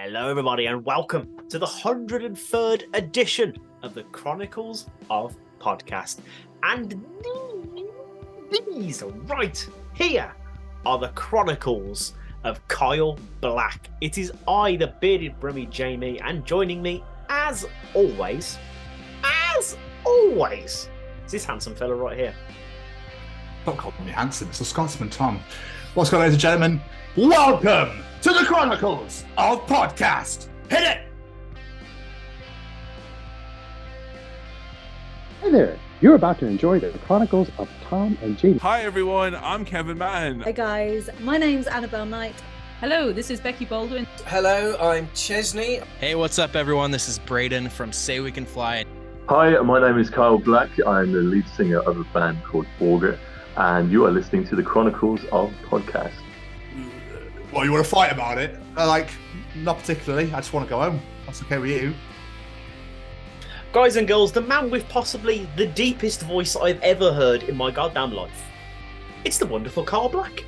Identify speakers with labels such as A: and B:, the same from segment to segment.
A: Hello, everybody, and welcome to the 103rd edition of the Chronicles of Podcast. And these right here are the Chronicles of Kyle Blaqk. It is I, the bearded Brummy Jamie, and joining me, as always, is this handsome fella right here.
B: Don't call me handsome, it's a Scotsman, Tom. What's going on, ladies and gentlemen? Welcome to the Chronicles of Podcast. Hit it!
C: Hey there, you're about to enjoy the Chronicles of Tom and Jamie.
D: Hi everyone, I'm Kevin Mann.
E: Hey guys, my name's Annabelle Knight.
F: Hello, this is Becky Baldwin.
G: Hello, I'm Chesney.
H: Hey, what's up everyone? This is Braden from Say We Can Fly.
I: Hi, my name is Kyle Blaqk. I'm the lead singer of a band called Auger, and you are listening to the Chronicles of Podcast.
B: Well, you want to fight about it? Not particularly. I just want to go home. That's okay with you.
A: Guys and girls, the man with possibly the deepest voice I've ever heard in my goddamn life. It's the wonderful Kyle Blaqk.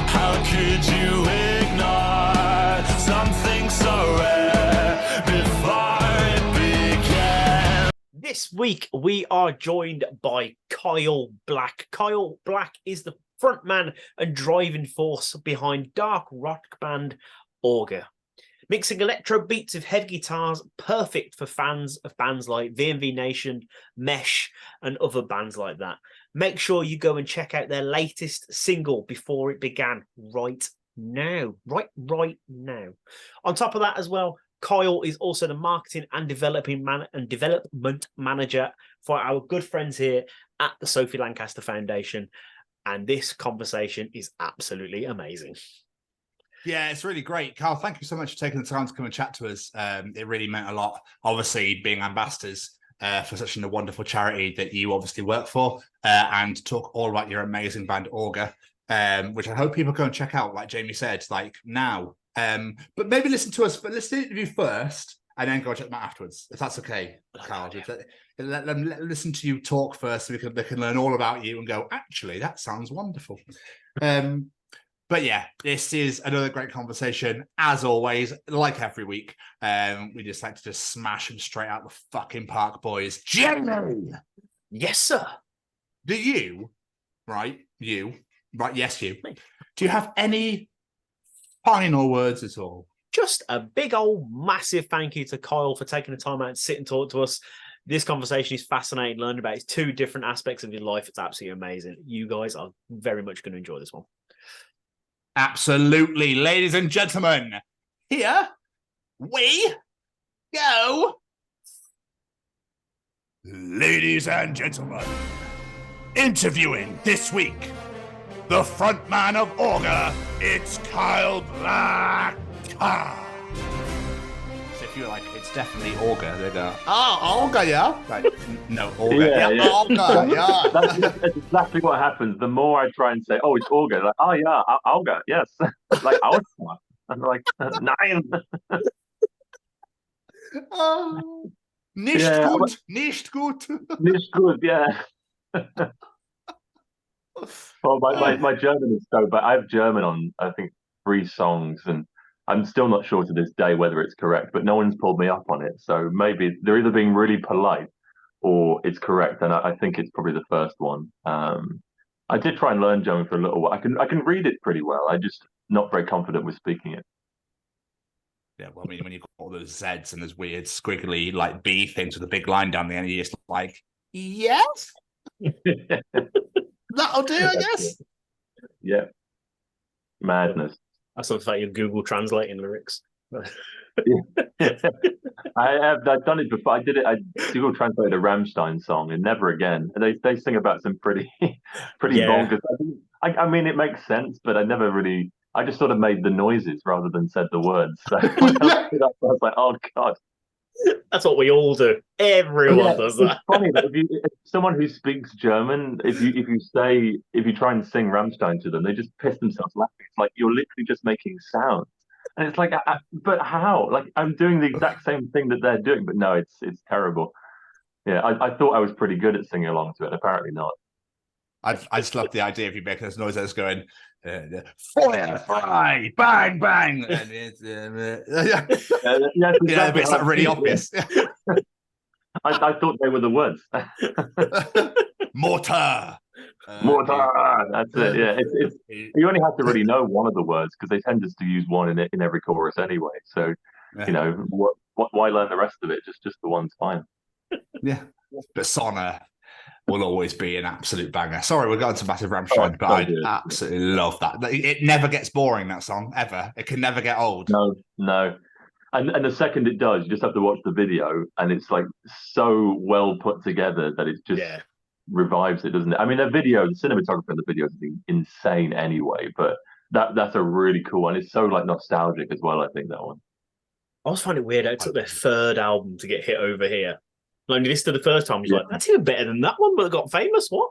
D: How could you ignore something so rare before it began?
A: This week, we are joined by Kyle Blaqk. Kyle Blaqk is the frontman and driving force behind dark rock band Auger. Mixing electro beats with heavy guitars, perfect for fans of bands like VMV Nation, Mesh, and other bands like that. Make sure you go and check out their latest single, Before It Began, right now. Right now. On top of that as well, Kyle is also the marketing and development manager for our good friends here at the Sophie Lancaster Foundation. And this conversation is absolutely amazing.
B: Yeah, it's really great. Carl, thank you so much for taking the time to come and chat to us. It really meant a lot, obviously, being ambassadors for such a wonderful charity that you obviously work for, and talk all about your amazing band, Auger, which I hope people go and check out, like Jamie said, now. But maybe listen to the interview first, and then go check them out afterwards, if that's okay, Carl. Let them listen to you talk first, so they can learn all about you and go, actually, that sounds wonderful. But yeah, this is another great conversation. As always, like every week, we just like to just smash them straight out the fucking park, boys. Jamie!
A: Yes, sir.
B: Do you, yes, you. Do you have any final words at all?
A: Just a big old massive thank you to Kyle for taking the time out to sit and talk to us. This conversation is fascinating, learning about his two different aspects of his life. It's absolutely amazing. You guys are very much going to enjoy this one.
B: Absolutely. Ladies and gentlemen, here we go. Ladies and gentlemen, interviewing this week, the frontman of Auger, it's Kyle Blaqk. So if you're like, it's definitely Auger, they go, Auger, yeah? Like, no, Auger.
I: Yeah.
B: Auger, yeah.
I: That's exactly what happens. The more I try and say, oh, it's Auger, like, oh, yeah, Auger, yes. Like, Auger. I'm like, nine.
B: Nicht gut, nicht gut.
I: Nicht gut, yeah. Well, my German is so bad. I have German on, I think, 3 songs, and I'm still not sure to this day whether it's correct, but no one's pulled me up on it. So maybe they're either being really polite or it's correct, and I think it's probably the first one. I did try and learn German for a little while. I can read it pretty well. I'm just not very confident with speaking it.
B: Yeah, well, I mean, when you've got all those Zs and those weird squiggly B things with a big line down the end, you're just like, yes, that'll do, I guess.
I: Yeah, madness.
A: That's something like your Google translating lyrics.
I: I've done it before. I did it. I Google translated a Rammstein song, and Never Again. And they sing about some pretty bonkers. I mean, it makes sense, but I never really. I just sort of made the noises rather than said the words. So I was like, oh god.
A: That's what we all do. Everyone does that.
I: It's funny that if someone who speaks German, if you try and sing Rammstein to them, they just piss themselves laughing. It's like you're literally just making sounds, and it's like, but how? Like I'm doing the exact same thing that they're doing, but no, it's terrible. Yeah, I thought I was pretty good at singing along to it. Apparently not.
B: I just love the idea of you making this noise that's going, fire, fry, bang, bang. And it's,
I: Yeah,
B: it's like really obvious.
I: I thought they were the words.
B: Mortar.
I: Mortar. That's it. Yeah, it's you only have to really know one of the words because they tend just to use one in every chorus anyway. So why learn the rest of it? Just the one's fine.
B: Yeah, but Sonna will always be an absolute banger. Sorry, we're going to massive Rammstein, but I absolutely love that. It never gets boring, that song, ever. It can never get old.
I: No. And the second it does, you just have to watch the video, and it's like so well put together that it just revives it, doesn't it? I mean, the cinematography in the video is insane anyway, but that's a really cool one. It's so like nostalgic as well, I think, that one.
A: I always find it weird. It took their third album to get hit over here. Like, you listened to the first time, you're like, that's even better than that one, but it got famous. What?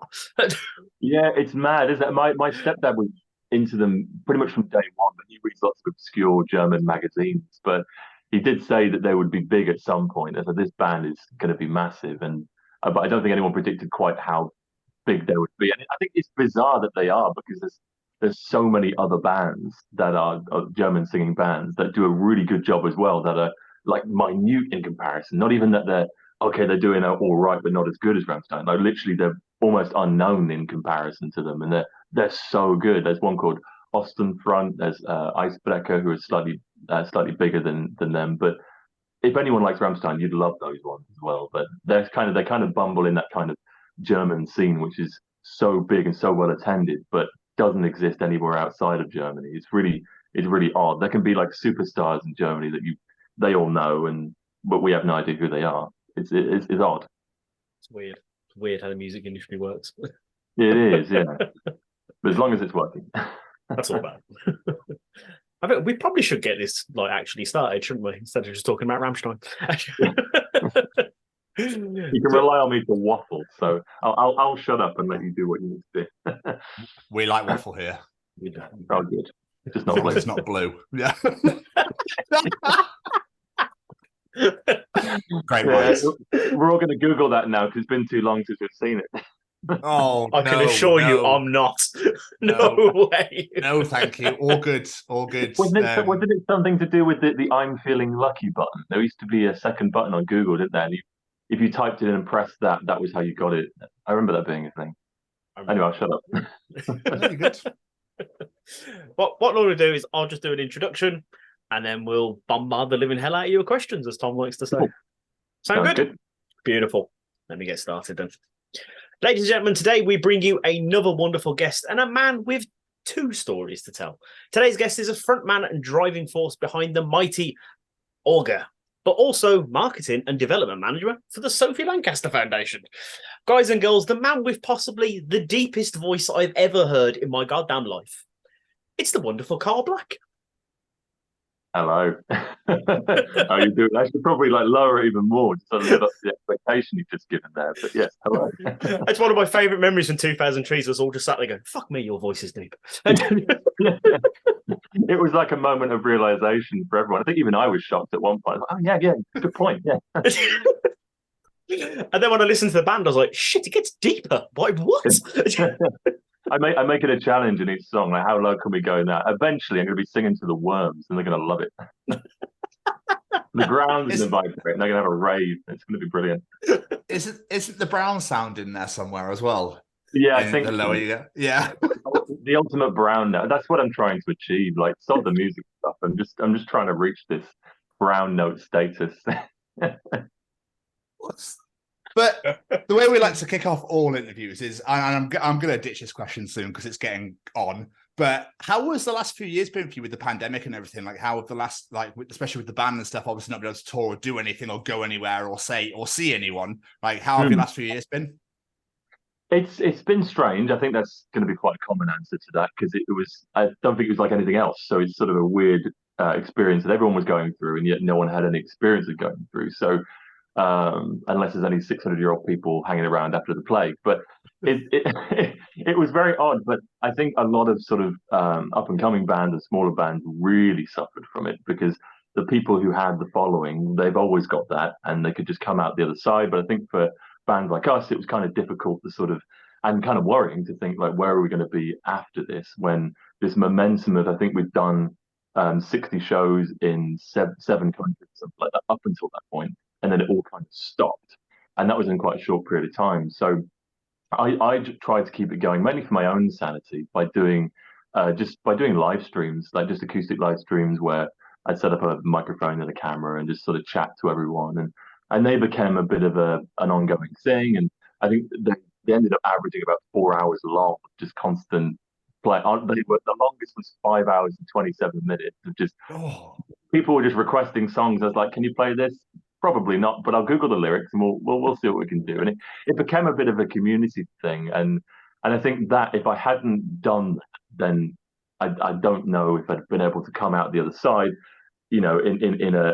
I: Yeah, it's mad, isn't it? My stepdad was into them pretty much from day one, but he reads lots of obscure German magazines. But he did say that they would be big at some point. So this band is going to be massive, but I don't think anyone predicted quite how big they would be. And I think it's bizarre that they are, because there's so many other bands that are German singing bands that do a really good job as well, that are like minute in comparison. Not even that they're doing all right, but not as good as Rammstein. Like, literally, they're almost unknown in comparison to them, and they're so good. There's one called Ostenfront. There's Icebreaker, who is slightly bigger than them. But if anyone likes Rammstein, you'd love those ones as well. But they kind of bumble in that kind of German scene, which is so big and so well attended, but doesn't exist anywhere outside of Germany. It's really odd. There can be like superstars in Germany that they all know, but we have no idea who they are. It's odd.
A: It's weird. It's weird how the music industry works.
I: It is, yeah. But as long as it's working,
A: that's all bad. I think we probably should get this actually started, shouldn't we? Instead of just talking about Rammstein.
I: You can rely on me to waffle, so I'll shut up and let you do what you need to do.
B: We like waffle here.
I: Oh, good. Just not blue.
B: It's not blue. Yeah. Great words.
I: We're all going to Google that now because it's been too long since we've seen it.
B: Oh,
A: I can assure you, I'm not. No way.
B: No, thank you. All good. All good.
I: Wasn't it something to do with the "I'm feeling lucky" button? There used to be a second button on Google, didn't there? And if you typed it in and pressed that was how you got it. I remember that being a thing. Anyway, I'll shut up.
B: Very good.
A: What I'm going to do is I'll just do an introduction, and then we'll bombard the living hell out of your questions, as Tom likes to say.
I: Cool.
A: Sound good? Beautiful. Let me get started then. Ladies and gentlemen, today we bring you another wonderful guest and a man with two stories to tell. Today's guest is a frontman and driving force behind the mighty Auger, but also marketing and development manager for the Sophie Lancaster Foundation. Guys and girls, the man with possibly the deepest voice I've ever heard in my goddamn life. It's the wonderful Kyle Blaqk.
I: Hello. How you doing? I should probably lower it even more just to live up to the expectation you've just given there. But yes, hello.
A: It's one of my favourite memories from 2000 Trees. Was all just sat there going, "Fuck me, your voice is deep."
I: It was like a moment of realization for everyone. I think even I was shocked at one point. Oh yeah, good point. Yeah.
A: And then when I listened to the band, I was like, "Shit, it gets deeper." Why? What?
I: I make it a challenge in each song. Like, how low can we go now? Eventually, I'm going to be singing to the Worms, and they're going to love it. The Ground's going to vibrate, and they're going to have a rave. It's going to be brilliant.
B: Isn't the brown sound in there somewhere as well?
I: Yeah, I think
B: the lower you go. Yeah,
I: the ultimate brown note. That's what I'm trying to achieve. Like, stop the music stuff. I'm just trying to reach this brown note status.
B: But the way we like to kick off all interviews is, and I'm going to ditch this question soon because it's getting on. But how was the last few years been for you with the pandemic and everything? Like, how have the last, especially with the band and stuff, obviously not being able to tour or do anything or go anywhere or say or see anyone. Like, how have your last few years been?
I: It's been strange. I think that's going to be quite a common answer to that because I don't think it was like anything else. So it's sort of a weird experience that everyone was going through, and yet no one had any experience of going through. So unless there's only 600-year-old people hanging around after the plague. But it was very odd. But I think a lot of sort of up-and-coming bands and smaller bands really suffered from it because the people who had the following, they've always got that, and they could just come out the other side. But I think for bands like us, it was kind of difficult to sort of and kind of worrying to think like, where are we going to be after this, when this momentum of, I think we've done 60 shows in seven countries, something like that, up until that point, and then it all kind of stopped, and that was in quite a short period of time. So I tried to keep it going, mainly for my own sanity, by doing live streams, like just acoustic live streams where I'd set up a microphone and a camera and just sort of chat to everyone, and they became a bit of an ongoing thing. And I think they ended up averaging about 4 hours long, just constant play. The longest was 5 hours and 27 minutes of just people were just requesting songs. I was like, "Can you play this?" Probably not, but I'll Google the lyrics and we'll see what we can do. And it became a bit of a community thing, and I think that if I hadn't done that, then I don't know if I'd been able to come out the other side, in a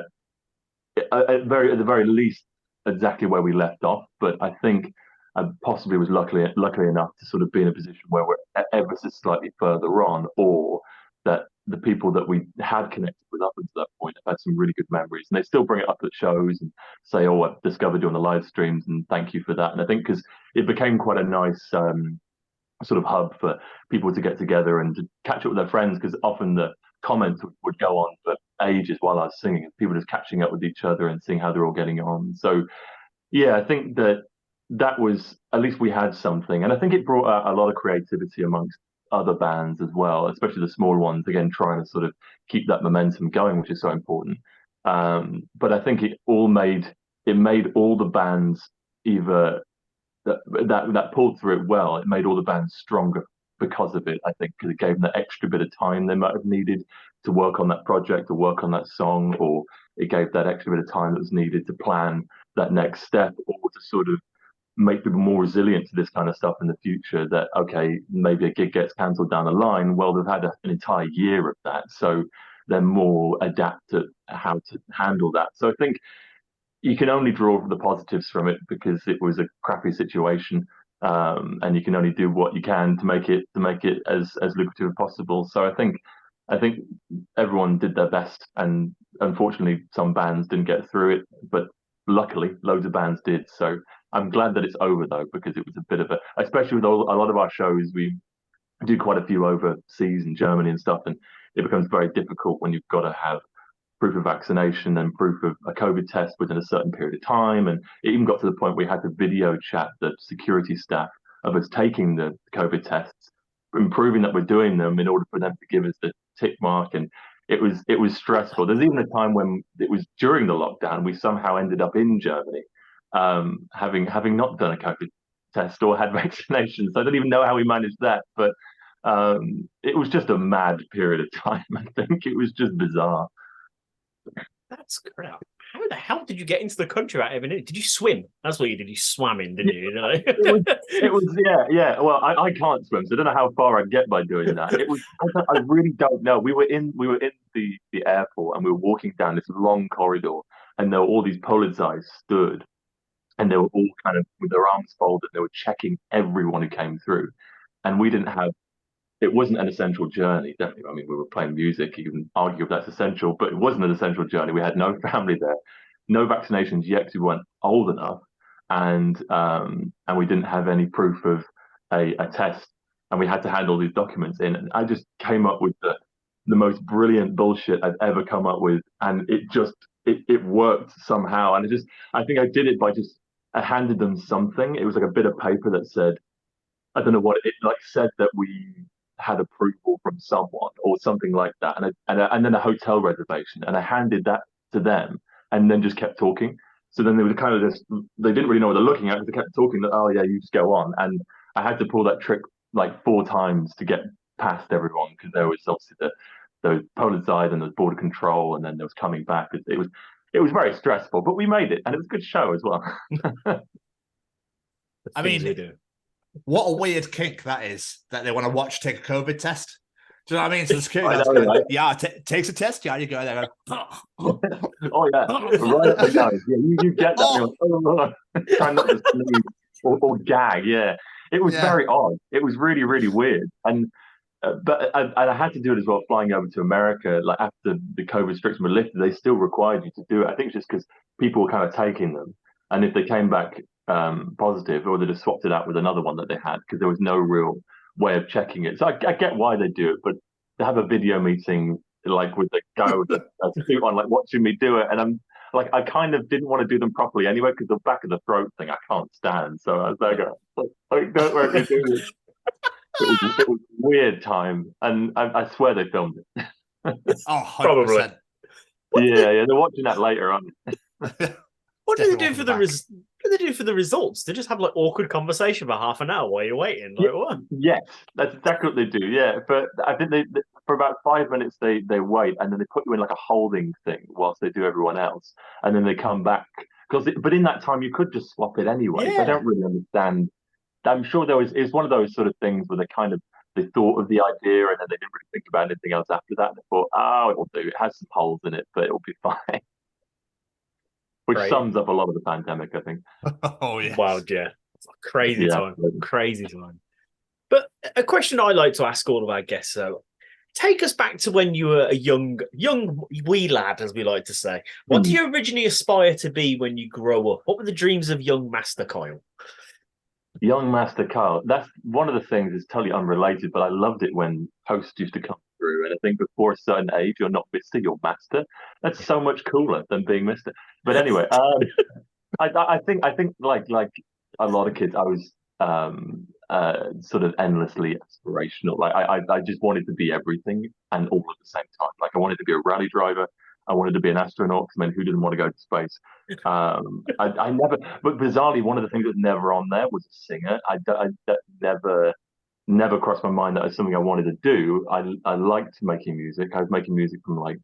I: at the very least exactly where we left off. But I think I possibly was lucky enough to sort of be in a position where we're ever so slightly further on, or that the people that we had connected with up until that point have had some really good memories, and they still bring it up at shows and say, "Oh, I've discovered you on the live streams, and thank you for that." And I think because it became quite a nice sort of hub for people to get together and to catch up with their friends, because often the comments would go on for ages while I was singing, and people just catching up with each other and seeing how they're all getting on. So yeah, I think that was, at least we had something, and I think it brought out a lot of creativity amongst other bands as well, especially the small ones, again trying to sort of keep that momentum going, which is so important. But I think it made all the bands either that pulled through it well. It made all the bands stronger because of it, I think, because it gave them that extra bit of time they might have needed to work on that project or work on that song, or it gave that extra bit of time that was needed to plan that next step, or to sort of make people more resilient to this kind of stuff in the future. That, okay, maybe a gig gets cancelled down the line. Well, they've had an entire year of that, so they're more adept at how to handle that. So I think you can only draw the positives from it, because it was a crappy situation, and you can only do what you can to make it as lucrative as possible. So I think everyone did their best, and unfortunately some bands didn't get through it, but luckily loads of bands did. So I'm glad that it's over, though, because it was a bit of especially with a lot of our shows, we do quite a few overseas in Germany and stuff, and it becomes very difficult when you've got to have proof of vaccination and proof of a COVID test within a certain period of time. And it even got to the point we had to video chat the security staff of us taking the COVID tests, improving that we're doing them in order for them to give us the tick mark. And it was stressful. There's even a time when it was during the lockdown, we somehow ended up in Germany, having not done a COVID test or had vaccinations. So I don't even know how we managed that, but it was just a mad period of time. I think it was just bizarre.
A: That's great. How the hell did you get into the country without even? Did you swim? That's what you did. You swam in, didn't you?
I: It was yeah. Well, I can't swim, so I don't know how far I'd get by doing that. It was. I really don't know. We were in the airport, and we were walking down this long corridor, and there were all these polizei stood, and they were all kind of with their arms folded. They were checking everyone who came through, and we didn't have. It wasn't an essential journey, definitely. I mean, we were playing music. You can argue if that's essential, but it wasn't an essential journey. We had no family there, no vaccinations yet because we weren't old enough, and we didn't have any proof of a test, and we had to hand all these documents in. And I just came up with the most brilliant bullshit I've ever come up with, and it worked somehow. And I think I did it by I handed them something. It was like a bit of paper that said, I don't know what it said that we had approval from someone or something like that, and then a hotel reservation, and I handed that to them, and then just kept talking. So then they were kind of they didn't really know what they're looking at, because they kept talking that, oh yeah, you just go on, and I had to pull that trick like 4 times to get past everyone, because there was obviously the Poland side and the border control, and then there was coming back. It was very stressful, but we made it, and it was a good show as well.
B: I mean, what a weird kink that is, that they want to watch take a COVID test. Do you know what I mean? So the security guys go, yeah, takes a test. Yeah, you go there.
I: Oh yeah, right up the nose. Yeah, you get that. Try not to sneeze or gag. Yeah, it was very odd. It was really, really weird. And but I had to do it as well. Flying over to America, like after the COVID restrictions were lifted, they still required you to do it. I think it's just because people were kind of taking them, and if they came back positive, or they'd have swapped it out with another one that they had because there was no real way of checking it. So I get why they do it, but to have a video meeting like with the guy with a suit on, like watching me do it, and I'm like, I kind of didn't want to do them properly anyway because the back of the throat thing I can't stand. So I was like, don't make me do this. It was a weird time, and I swear they filmed it.
B: Oh, 100%.
A: Probably.
I: Yeah, they're watching that later on.
A: What do they do for the results? They just have like awkward conversation for half an hour while you're waiting. Like what?
I: Yes, that's exactly what they do. Yeah, but I think they for about 5 minutes they wait, and then they put you in like a holding thing whilst they do everyone else, and then they come back but in that time you could just swap it anyway.
A: Yeah.
I: So I don't really understand. I'm sure it's one of those sort of things where they thought of the idea and then they didn't really think about anything else after that. They thought, oh, it'll do. It has some holes in it, but it'll be fine. Which sums up a lot of the pandemic, I think.
B: Oh yeah.
A: Wow, yeah. It's a crazy time.
I: Absolutely.
A: Crazy time. But a question I like to ask all of our guests, so take us back to when you were a young wee lad, as we like to say. What do you originally aspire to be when you grow up? What were the dreams of young Master Kyle?
I: Young Master Kyle. That's one of the things is totally unrelated, but I loved it when posts used to come through. And I think before a certain age, you're not Mister, you're Master. That's so much cooler than being Mister. But anyway, I think like a lot of kids, I was sort of endlessly aspirational. Like I just wanted to be everything and all at the same time. Like I wanted to be a rally driver. I wanted to be an astronaut because, I mean, who didn't want to go to space? I never, but bizarrely, one of the things that was never on there was a singer. That never crossed my mind that was something I wanted to do. I liked making music. I was making music from like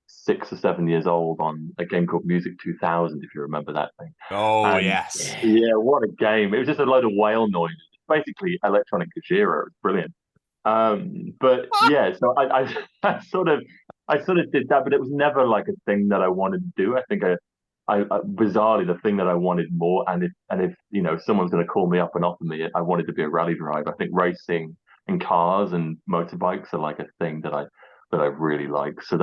I: 6 or 7 years old on a game called Music 2000, if you remember that thing.
B: Oh, yes.
I: Yeah, what a game. It was just a load of whale noise. Basically, electronic Gojira. It was brilliant. But yeah, so I sort of did that, but it was never like a thing that I wanted to do. I think I bizarrely the thing that I wanted more, and if you know someone's going to call me up and offer me it, I wanted to be a rally driver. I think racing and cars and motorbikes are like a thing that I really like. So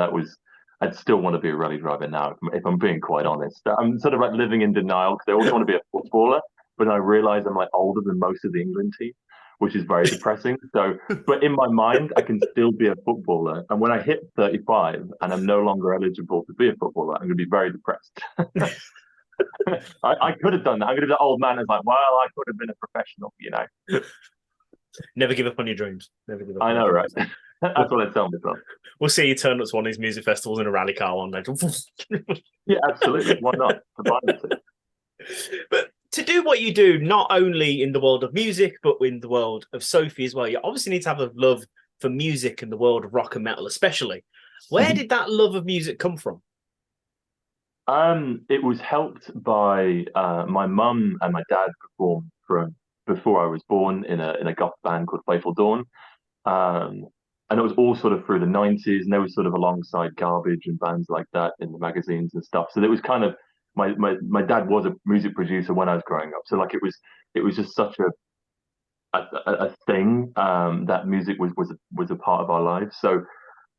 I: I'd still want to be a rally driver now, if I'm being quite honest. I'm sort of like living in denial because I always want to be a footballer, but I realize I'm like older than most of the England team, which is very depressing. So, but in my mind, I can still be a footballer. And when I hit 35 and I'm no longer eligible to be a footballer, I'm going to be very depressed. I could have done that. I'm going to be the old man who's like, well, I could have been a professional, you know.
A: Never give up on your dreams. Never give up.
I: I know, right? That's what I tell myself.
A: We'll see you turn up to one of these music festivals in a rally car one day.
I: Yeah, absolutely. Why not?
A: But to do what you do, not only in the world of music, but in the world of Sophie as well, you obviously need to have a love for music and the world of rock and metal, especially. Where did that love of music come from?
I: It was helped by my mum and my dad performed from before I was born in a goth band called Playful Dawn. And it was all sort of through the 90s, and they were sort of alongside Garbage and bands like that in the magazines and stuff. So it was kind of my dad was a music producer when I was growing up. So like it was just such a thing that music was a part of our lives. So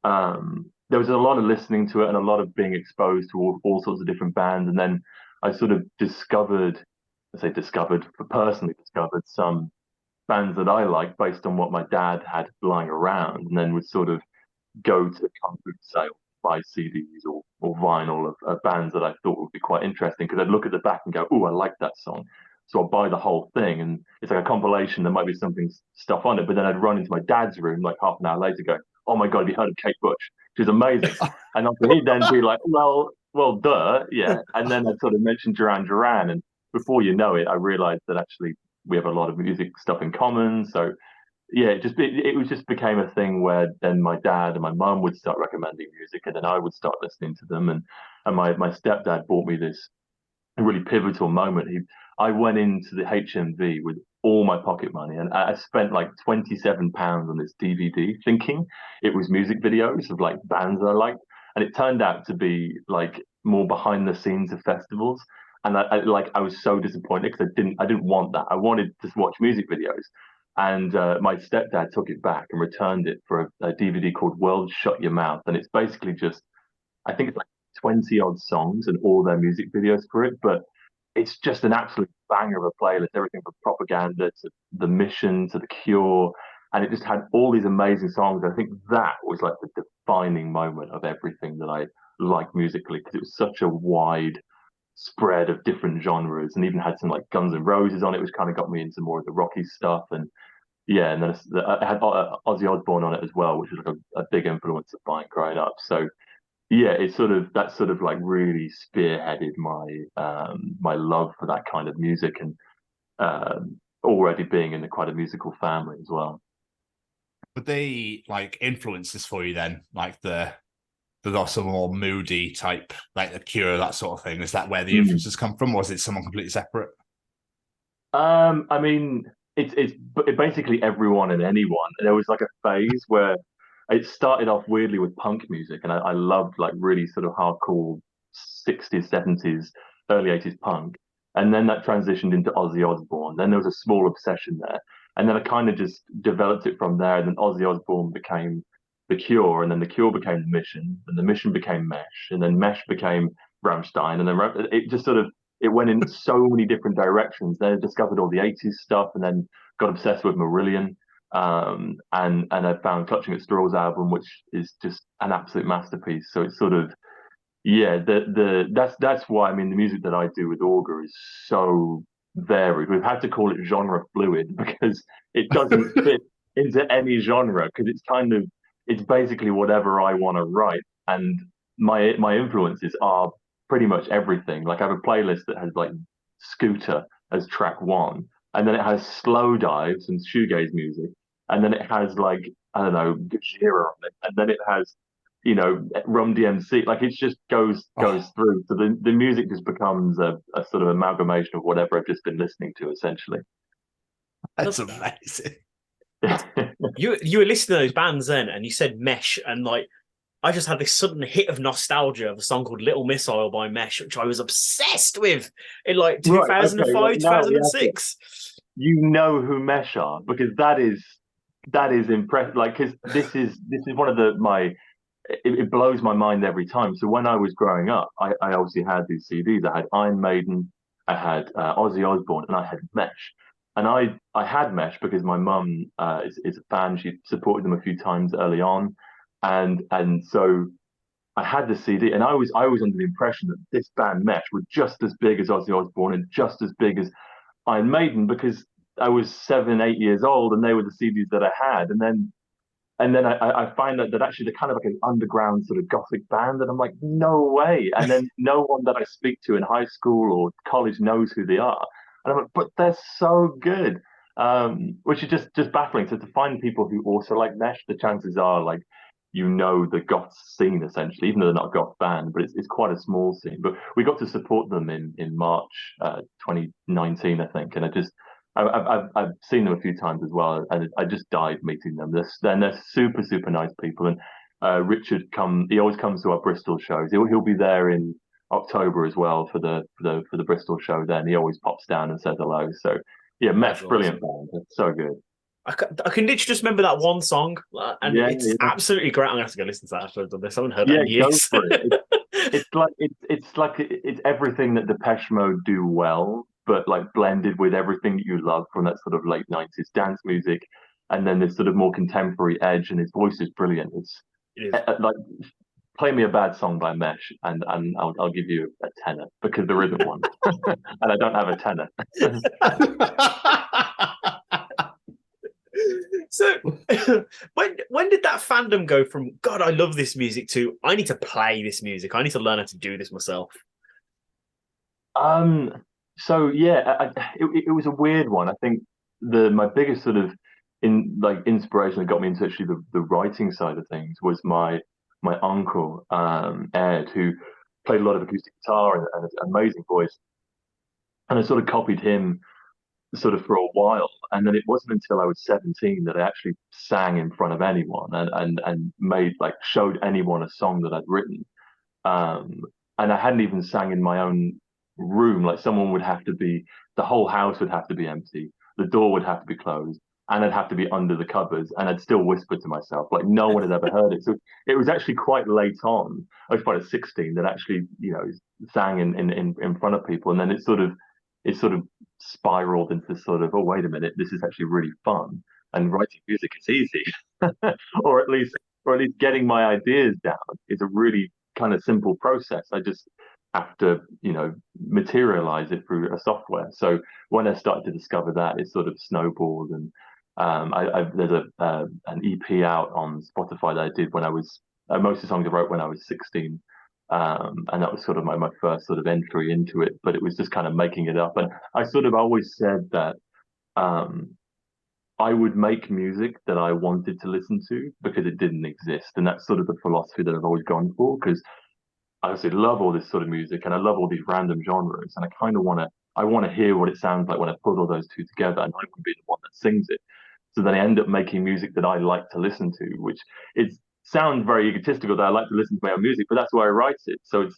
I: there was a lot of listening to it and a lot of being exposed to all sorts of different bands. And then I sort of personally discovered some bands that I liked based on what my dad had lying around, and then would sort of go to concert sales, buy CDs or vinyl of bands that I thought would be quite interesting, because I'd look at the back and go, oh, I like that song. So I'll buy the whole thing, and it's like a compilation. There might be stuff on it, but then I'd run into my dad's room like half an hour later go, oh my God, have you heard of Kate Bush? She's amazing. And he'd then be like, well, duh, yeah. And then I'd sort of mention Duran Duran, and before you know it, I realized that actually we have a lot of music stuff in common. So yeah, it just became a thing where then my dad and my mum would start recommending music, and then I would start listening to them. And my stepdad bought me this really pivotal moment. I went into the HMV with all my pocket money, and I spent like £27 on this DVD, thinking it was music videos of like bands that I liked, and it turned out to be like more behind the scenes of festivals. And I was so disappointed because I didn't want that. I wanted to watch music videos. And my stepdad took it back and returned it for a DVD called World Shut Your Mouth. And it's basically just, I think it's like 20 odd songs and all their music videos for it. But it's just an absolute banger of a playlist. Everything from Propaganda to The Mission to The Cure, and it just had all these amazing songs. I think that was like the defining moment of everything that I like musically, because it was such a wide spread of different genres, and even had some like Guns N' Roses on it, which kind of got me into more of the rocky stuff. And yeah, and then I had Ozzy Osbourne on it as well, which was like a big influence of mine growing up. So yeah, it's sort of that sort of like really spearheaded my love for that kind of music, and already being in quite a musical family as well.
B: Would they like influences for you then, like the some more moody type, like The Cure, that sort of thing? Is that where the influences come from, or is it someone completely separate?
I: I mean, it's basically everyone and anyone. There was like a phase where it started off weirdly with punk music, and I loved like really sort of hardcore 60s, 70s, early 80s punk. And then that transitioned into Ozzy Osbourne. Then there was a small obsession there. And then I kind of just developed it from there. And then Ozzy Osbourne became The Cure, and then The Cure became The Mission, and The Mission became Mesh, and then Mesh became Rammstein, and then it just sort of it went in so many different directions. Then I discovered all the 80s stuff, and then got obsessed with Marillion. And I found Clutching at Straws album, which is just an absolute masterpiece. So it's sort of that's why, I mean, the music that I do with Auger is so varied. We've had to call it genre fluid because it doesn't fit into any genre, because it's basically whatever I want to write. And my influences are pretty much everything. Like I have a playlist that has like Scooter as track one, and then it has Slow Dive, some shoegaze music, and then it has like, I don't know, Gojira on it, and then it has, you know, Rum DMC. Like it just goes through. So the music just becomes a sort of amalgamation of whatever I've just been listening to, essentially.
B: That's amazing.
A: You were listening to those bands then, and you said Mesh, and like I just had this sudden hit of nostalgia of a song called Little Missile by Mesh, which I was obsessed with in like 2005,
I: right, okay.
A: 2006.
I: You know who Mesh are, because that is impressive. Like, because this is one of it blows my mind every time. So when I was growing up, I obviously had these CDs. I had Iron Maiden, I had Ozzy Osbourne, and I had Mesh. And I had Mesh because my mum is a fan. She supported them a few times early on, and so I had the CD, and I was under the impression that this band Mesh were just as big as Ozzy Osbourne and just as big as Iron Maiden, because I was 7, 8 years old, and they were the CDs that I had. And then I find that actually they're kind of like an underground sort of gothic band, and I'm like, no way. And then no one that I speak to in high school or college knows who they are. And I'm like, but they're so good. Which is just baffling. So to find people who also like Mesh, the chances are like, you know, the goth scene essentially, even though they're not a goth band, but it's quite a small scene. But we got to support them in March 2019, I think, and I've seen them a few times as well, and I just died meeting them. They're super, super nice people. And Richard he always comes to our Bristol shows. He'll be there in October as well for the Bristol show. Then he always pops down and says hello. So yeah, Mesh, brilliant band. It's so good.
A: I can literally just remember that one song, and it's absolutely great. I'm gonna have to go listen to that after I've done this. I haven't heard that in years.
I: Go for it. It's everything that Depeche Mode do well, but like blended with everything that you love from that sort of late 90s dance music, and then this sort of more contemporary edge, and his voice is brilliant. It is. Like, play me a bad song by Mesh, and I'll give you a tenner, because there isn't one, and I don't have a tenner.
A: So when did that fandom go from God, I love this music to I need to play this music, I need to learn how to do this myself?
I: So yeah, it was a weird one. I think my biggest sort of inspiration that got me into actually the writing side of things was my uncle Ed, who played a lot of acoustic guitar and an amazing voice, and I sort of copied him sort of for a while, and then it wasn't until I was 17 that I actually sang in front of anyone and showed anyone a song that I'd written, and I hadn't even sang in my own room. Like, the whole house would have to be empty, the door would have to be closed, and I'd have to be under the covers, and I'd still whisper to myself, like no one had ever heard it. So it was actually quite late on. I was probably 16 that actually, sang in front of people, and then it sort of spiraled into this sort of, oh wait a minute, this is actually really fun, and writing music is easy, or at least getting my ideas down is a really kind of simple process. I just have to, materialize it through a software. So when I started to discover that, it sort of snowballed, and there's an EP out on Spotify that I did when I was most of the songs I wrote when I was 16, and that was sort of my first sort of entry into it. But it was just kind of making it up, and I sort of always said that I would make music that I wanted to listen to because it didn't exist, and that's sort of the philosophy that I've always gone for, because I obviously love all this sort of music and I love all these random genres, and I kind of want to hear what it sounds like when I put all those two together, and I would be the one that sings it. So then I end up making music that I like to listen to, which sounds very egotistical that I like to listen to my own music, but that's why I write it. So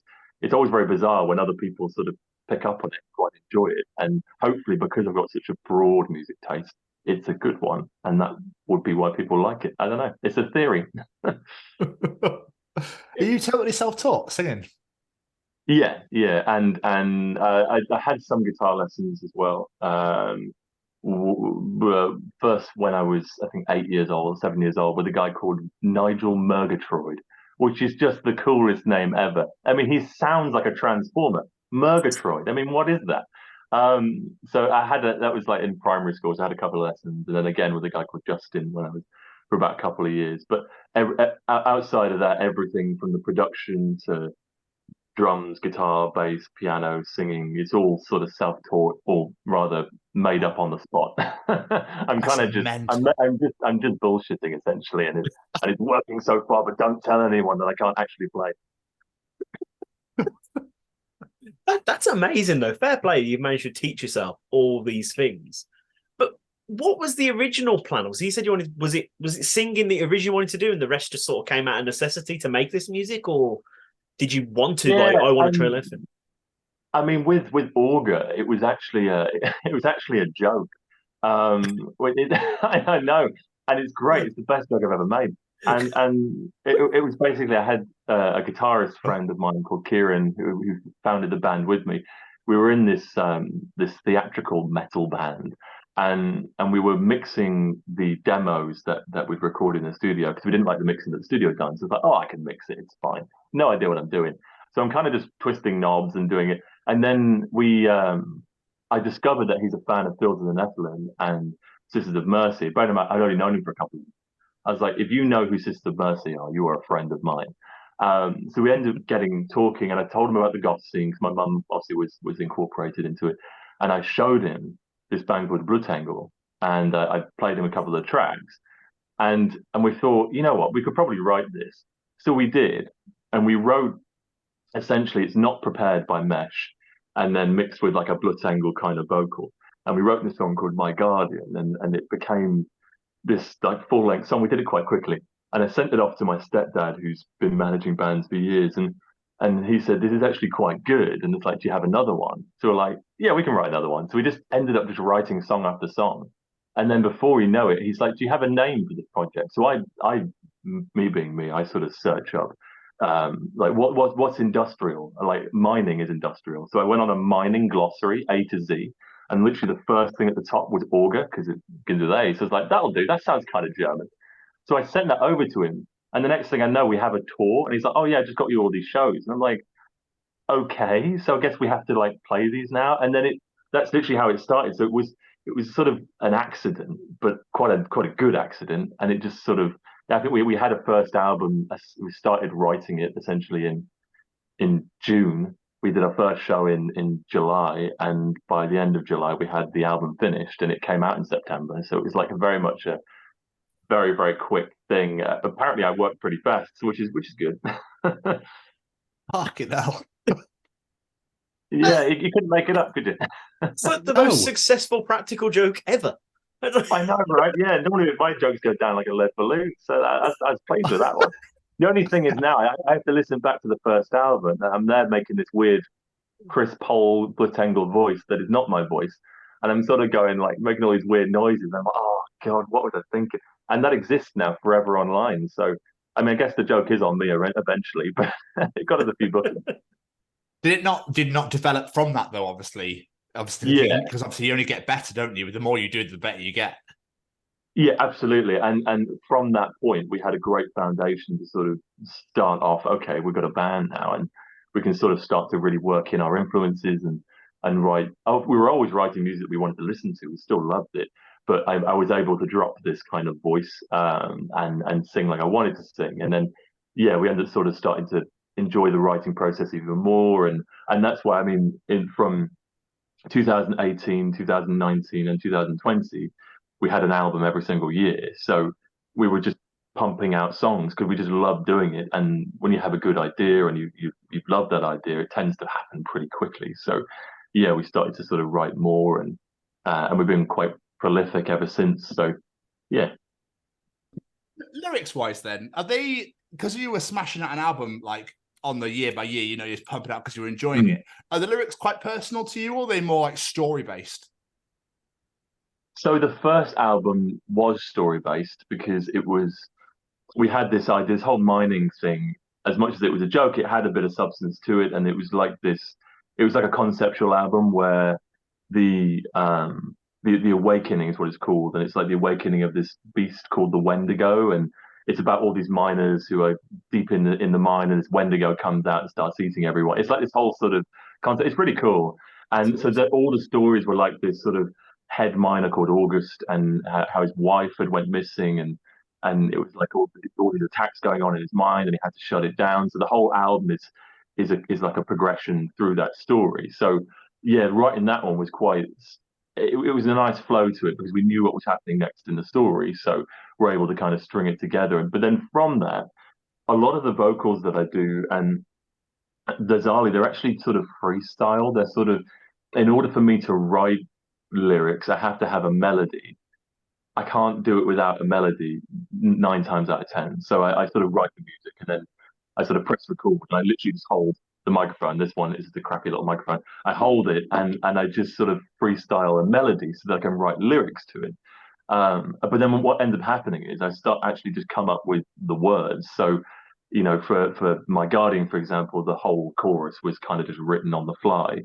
I: it's always very bizarre when other people sort of pick up on it and quite enjoy it. And hopefully, because I've got such a broad music taste, it's a good one, and that would be why people like it. I don't know. It's a theory.
B: Are you totally self-taught singing?
I: Yeah, and I had some guitar lessons as well. First when I was, I think, 8 years old, 7 years old, with a guy called Nigel Murgatroyd, which is just the coolest name ever. I mean, he sounds like a transformer. Murgatroyd. I mean, what is that? So that was like in primary school. So I had a couple of lessons, and then again with a guy called Justin when I was for about a couple of years. But outside of that, everything from the production to drums, guitar, bass, piano, singing, it's all sort of self-taught, or rather made up on the spot. I'm just bullshitting essentially, and it's working so far, but don't tell anyone that I can't actually play.
A: That's amazing though. Fair play. You've managed to teach yourself all these things. But what was the original plan? You said was it singing that you originally wanted to do, and the rest just sort of came out of necessity to make this music, or did you want to I want to try lessons?
I: I mean, with Auger, it was actually a joke. I know, and it's great. It's the best joke I've ever made. And it was basically, I had a guitarist friend of mine called Kieran who founded the band with me. We were in this theatrical metal band, and we were mixing the demos that we'd recorded in the studio, because we didn't like the mixing that the studio had done. So it's like, I can mix it, it's fine. No idea what I'm doing. So I'm kind of just twisting knobs and doing it. And then I discovered that he's a fan of Fields of the Nephilim and Sisters of Mercy. But I'd already known him for a couple of years. I was like, if you know who Sisters of Mercy are, you are a friend of mine. So we ended up talking, and I told him about the goth scene, because my mum obviously was incorporated into it. And I showed him this band called Blutangle, and I played him a couple of tracks. And we thought, you know what, we could probably write this. So we did, and we wrote, essentially, it's not prepared by mesh, and then mixed with like a Blutangle kind of vocal. And we wrote this song called My Guardian, and it became this like full-length song. We did it quite quickly, and I sent it off to my stepdad, who's been managing bands for years, and he said, this is actually quite good. And it's like, do you have another one? So we're like, yeah, we can write another one. So we just ended up just writing song after song, and then before we know it, he's like, do you have a name for this project? So I me being me, I sort of search up like what's industrial. Like mining is industrial, so I went on a mining glossary, A to Z. And literally the first thing at the top was Auger, because it begins with A. So I was like, that'll do. That sounds kind of German. So I sent that over to him. And the next thing I know, we have a tour. And he's like, oh, yeah, I just got you all these shows. And I'm like, okay, so I guess we have to like play these now. And then that's literally how it started. So it was sort of an accident, but quite a good accident. And it just sort of, I think we had a first album. We started writing it essentially in June. We did our first show in July, and by the end of July, we had the album finished, and it came out in September. So it was like very much a very, very quick thing. Apparently, I worked pretty fast, which is good.
B: Fucking hell.
I: Yeah, you couldn't make it up, could you?
A: It's like the most successful practical joke ever.
I: I know, right? Yeah, normally my jokes go down like a lead balloon, so I was pleased with that one. The only thing is now I have to listen back to the first album, and I'm there making this weird Chris Pole Blutangle voice that is not my voice. and I'm sort of going like making all these weird noises. And I'm like, oh God, what was I thinking? And that exists now forever online. So I mean, I guess the joke is on me eventually, but it got us a few bookings.
B: Did not develop from that though? Obviously,
I: Yeah.
B: because obviously you only get better, don't you? The more you do, the better you get.
I: Yeah, absolutely. And from that point, we had a great foundation to sort of start off. Okay, we've got a band now, and we can sort of start to really work in our influences and write. Oh, we were always writing music we wanted to listen to. We still loved it, but I was able to drop this kind of voice and sing like I wanted to sing. And then, yeah, we ended up sort of starting to enjoy the writing process even more. And that's why, I mean, from 2018, 2019, and 2020, we had an album every single year. So we were just pumping out songs because we just loved doing it. And when you have a good idea and you love that idea, it tends to happen pretty quickly. So yeah, we started to sort of write more, and we've been quite prolific ever since. So yeah.
B: Lyrics wise, then, are they, because you were smashing out an album like on the year by year, you know, you're just pumping out because you're enjoying it. Are the lyrics quite personal to you, or are they more like story based?
I: So the first album was story based because we had this idea, this whole mining thing. As much as it was a joke, it had a bit of substance to it, and it was like a conceptual album where the awakening is what it's called, and it's like the awakening of this beast called the Wendigo, and it's about all these miners who are deep in the mine, and this Wendigo comes out and starts eating everyone. It's like this whole sort of concept. It's pretty cool, and so that all the stories were like this sort of head miner called August, and how his wife had went missing, and it was like all these attacks going on in his mind, and he had to shut it down. So the whole album is like a progression through that story. So yeah, writing that one was quite. It was a nice flow to it because we knew what was happening next in the story, so we're able to kind of string it together. But then from that, a lot of the vocals that I do and the Zali, they're actually sort of freestyle. They're sort of, in order for me to write lyrics, I have to have a melody. I can't do it without a melody 9 times out of 10. So I sort of write the music and then I sort of press record and I literally just hold the microphone. This one is the crappy little microphone. I hold it and I just sort of freestyle a melody so that I can write lyrics to it. But then what ends up happening is I start actually just come up with the words. So, you know, for My Guardian, for example, the whole chorus was kind of just written on the fly.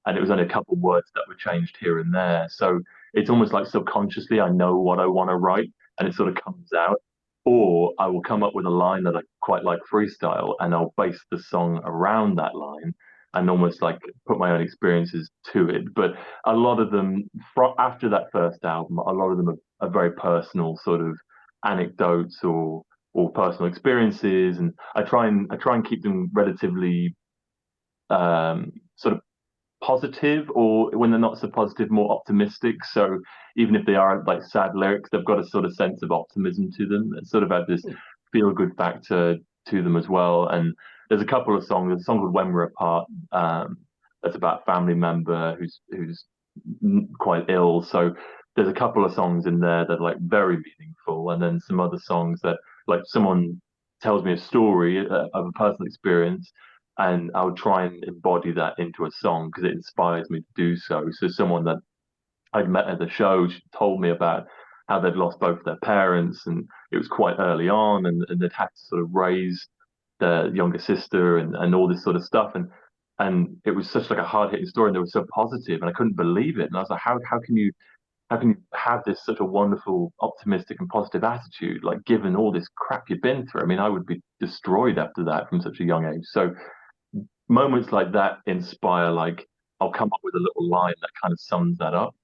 I: And it was only a couple of words that were changed here and there. So it's almost like subconsciously I know what I want to write and it sort of comes out. Or I will come up with a line that I quite like freestyle and I'll base the song around that line and almost like put my own experiences to it. But a lot of them, after that first album, a lot of them are very personal sort of anecdotes or personal experiences. And I try and keep them relatively sort of positive, or when they're not so positive, more optimistic. So even if they are like sad lyrics, they've got a sort of sense of optimism to them and sort of have this feel good factor to them as well. And there's a couple of songs. There's a song called When We're Apart that's about a family member who's quite ill. So there's a couple of songs in there that are like very meaningful, and then some other songs that like someone tells me a story of a personal experience, and I would try and embody that into a song because it inspires me to do so. So someone that I'd met at the show told me about how they'd lost both their parents, and it was quite early on, and they'd had to sort of raise their younger sister and all this sort of stuff. And it was such like a hard hitting story, and they were so positive, and I couldn't believe it. And I was like, how can you have this such a wonderful, optimistic and positive attitude, like given all this crap you've been through? I mean, I would be destroyed after that from such a young age. So moments like that inspire, like I'll come up with a little line that kind of sums that up.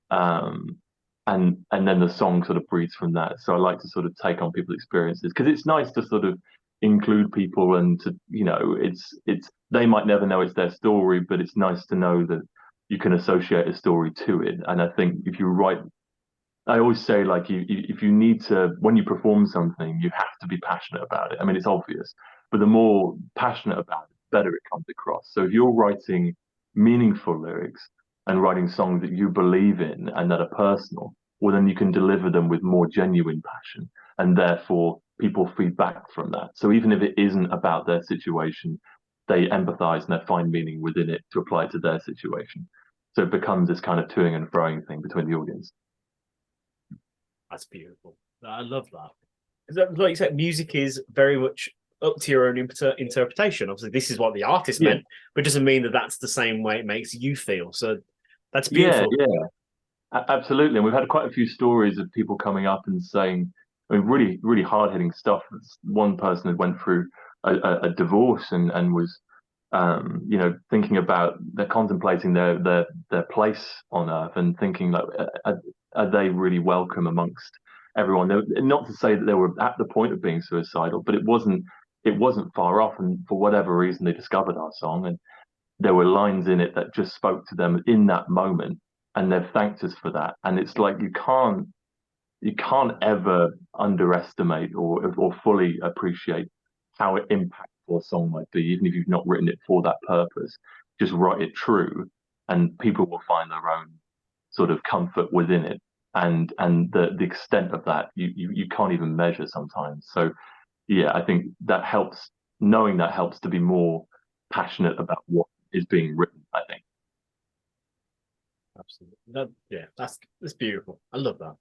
I: And then the song sort of breeds from that. So I like to sort of take on people's experiences because it's nice to sort of include people and to, you know, it's they might never know it's their story, but it's nice to know that you can associate a story to it. And I think if you write, I always say, like, if you need to, when you perform something, you have to be passionate about it. I mean, it's obvious, but the more passionate about it, the better it comes across. So if you're writing meaningful lyrics and writing songs that you believe in and that are personal, well, then you can deliver them with more genuine passion, and therefore people feed back from that. So even if it isn't about their situation, they empathize and they find meaning within it to apply it to their situation. So it becomes this kind of toing and froing thing between the audience.
A: That's beautiful. I love that. 'Cause like you said, music is very much up to your own interpretation. Obviously, this is what the artist meant, but it doesn't mean that that's the same way it makes you feel. So that's beautiful.
I: Absolutely. And we've had quite a few stories of people coming up and saying, I mean, really, really hard-hitting stuff. One person had went through a divorce and was, thinking about, they're contemplating their place on Earth and thinking, like, are they really welcome amongst everyone? Not to say that they were at the point of being suicidal, but it wasn't far off. And for whatever reason, they discovered our song, and there were lines in it that just spoke to them in that moment, and they've thanked us for that. And it's like you can't ever underestimate or fully appreciate how impactful a song might be, even if you've not written it for that purpose. Just write it true, and people will find their own sort of comfort within it. And the extent of that you can't even measure sometimes. So yeah, I think that helps. Knowing that helps to be more passionate about what is being written, I think.
A: Absolutely. That's beautiful. I love that.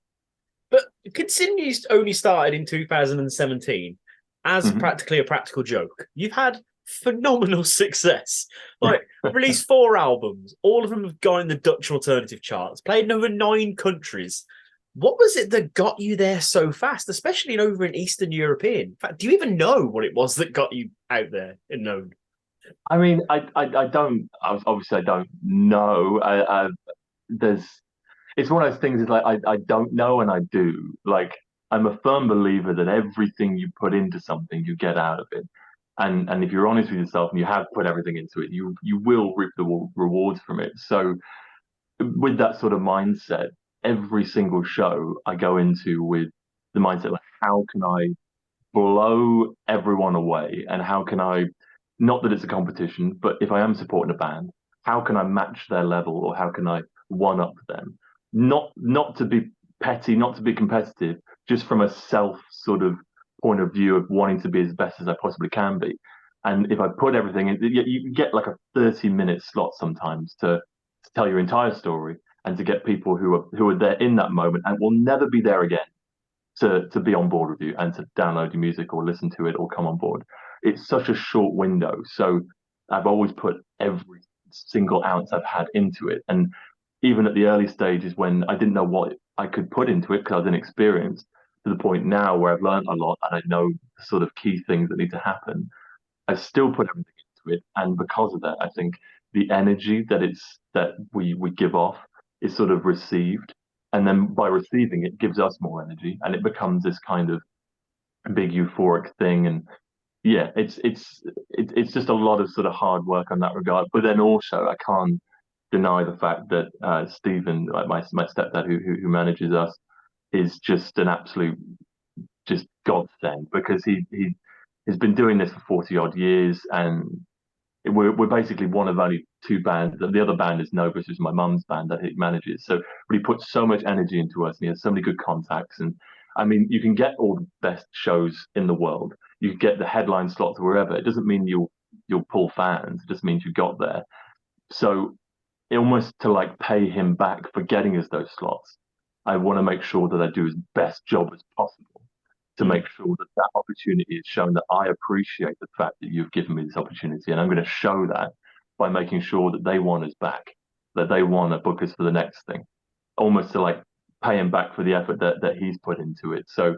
A: But considering you only started in 2017 as practically a practical joke, you've had phenomenal success. Like, released 4 albums, all of them have gone in the Dutch alternative charts, played in over 9 countries. What was it that got you there so fast, especially over in Eastern European? In fact, do you even know what it was that got you out there and known?
I: I mean, I don't. Obviously, I don't know. It's one of those things. Is like I don't know and I do. Like, I'm a firm believer that everything you put into something, you get out of it. And if you're honest with yourself and you have put everything into it, you will reap the rewards from it. So with that sort of mindset, every single show I go into with the mindset, like, how can I blow everyone away, and how can I, not that it's a competition, but if I am supporting a band, how can I match their level, or how can I one up them? Not to be petty, not to be competitive, just from a self sort of point of view of wanting to be as best as I possibly can be. And if I put everything in, you get like a 30-minute slot sometimes to tell your entire story, and to get people who are there in that moment and will never be there again to be on board with you and to download your music or listen to it or come on board. It's such a short window. So I've always put every single ounce I've had into it. And even at the early stages when I didn't know what I could put into it because I was inexperienced, to the point now where I've learned a lot and I know the sort of key things that need to happen, I still put everything into it. And because of that, I think the energy that we give off is sort of received. And then by receiving it gives us more energy, and it becomes this kind of big euphoric thing. And yeah, it's just a lot of sort of hard work on that regard. But then also I can't deny the fact that Stephen, like my stepdad who manages us, is just an absolute just godsend, because he has been doing this for 40 odd years, and we're basically one of only 2 bands. The other band is Novus, which is my mum's band that he manages. So, but he puts so much energy into us, and he has so many good contacts. And I mean, you can get all the best shows in the world. You can get the headline slots wherever. It doesn't mean you'll pull fans. It just means you got there. So, almost to like pay him back for getting us those slots, I want to make sure that I do as best job as possible to make sure that that opportunity is shown, that I appreciate the fact that you've given me this opportunity. And I'm going to show that by making sure that they want us back, that they want to book us for the next thing, almost to like pay him back for the effort that he's put into it. So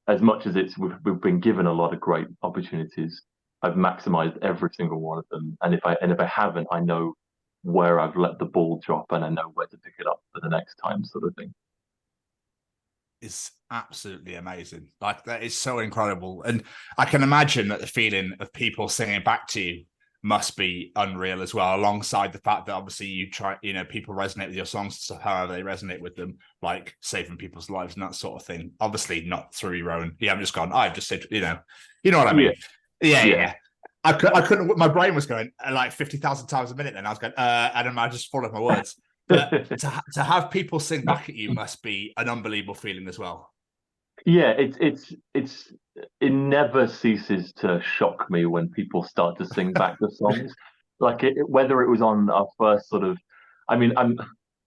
I: as much as we've been given a lot of great opportunities, I've maximized every single one of them. And if I haven't, I know where I've let the ball drop, and I know where to pick it up for the next time, sort of thing.
B: Is absolutely amazing. Like, that is so incredible. And I can imagine that the feeling of people singing back to you must be unreal as well, alongside the fact that obviously people resonate with your songs and stuff, however they resonate with them, like saving people's lives and that sort of thing. Obviously not through your own. Yeah, I'm just gone, I've just said, you know what I mean? Yeah. I couldn't, my brain was going like 50,000 times a minute, and I was going, and I just followed my words. But to have people sing back at you must be an unbelievable feeling as well.
I: Yeah, it never ceases to shock me when people start to sing back the songs. Like whether it was on our first sort of I mean,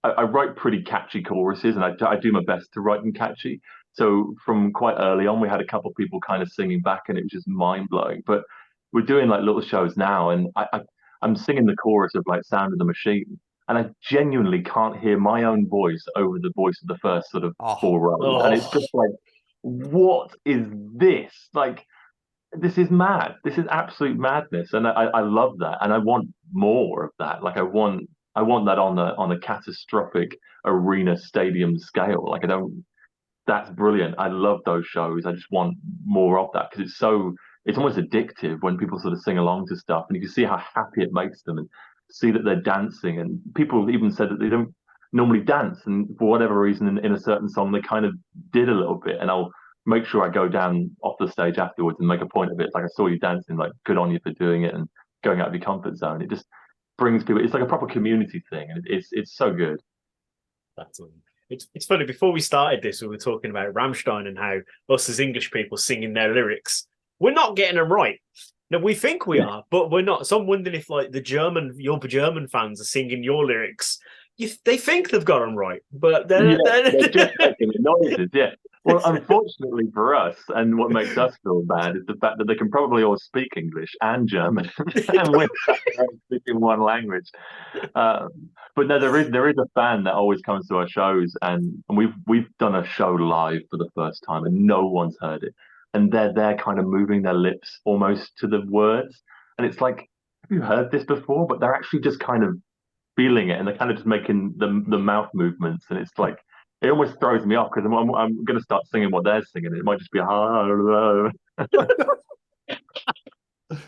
I: I write pretty catchy choruses, and I do my best to write them catchy. So from quite early on, we had a couple of people kind of singing back, and it was just mind blowing. But we're doing like little shows now, and I'm singing the chorus of like Sound of the Machine, and I genuinely can't hear my own voice over the voice of the first sort of four rows, and it's just like, what is this? Like, this is mad. This is absolute madness, and I love that, and I want more of that. Like, I want that on a catastrophic arena stadium scale. Like, I don't. That's brilliant. I love those shows. I just want more of that because it's almost addictive when people sort of sing along to stuff, and you can see how happy it makes them, and see that they're dancing. And people even said that they don't normally dance, and for whatever reason, in a certain song, they kind of did a little bit. And I'll make sure I go down off the stage afterwards and make a point of it. It's like, I saw you dancing, like, good on you for doing it and going out of your comfort zone. It just brings people. It's like a proper community thing, and it's so good.
A: That's it's funny. Before we started this, we were talking about Rammstein and how us as English people singing their lyrics, we're not getting them right. Now, we think we are, but we're not. So I'm wondering if, like, your German fans are singing your lyrics. They think they've got them right, but they're
I: just making noises. Yeah. Well, unfortunately for us, and what makes us feel bad is the fact that they can probably all speak English and German, and we're speaking one language. But no, there is a fan that always comes to our shows, and we've done a show live for the first time, and no one's heard it, and they're kind of moving their lips almost to the words, and it's like, have you heard this before? But they're actually just kind of feeling it, and they're kind of just making the mouth movements, and it's like, it almost throws me off because I'm going to start singing what they're singing. It might just be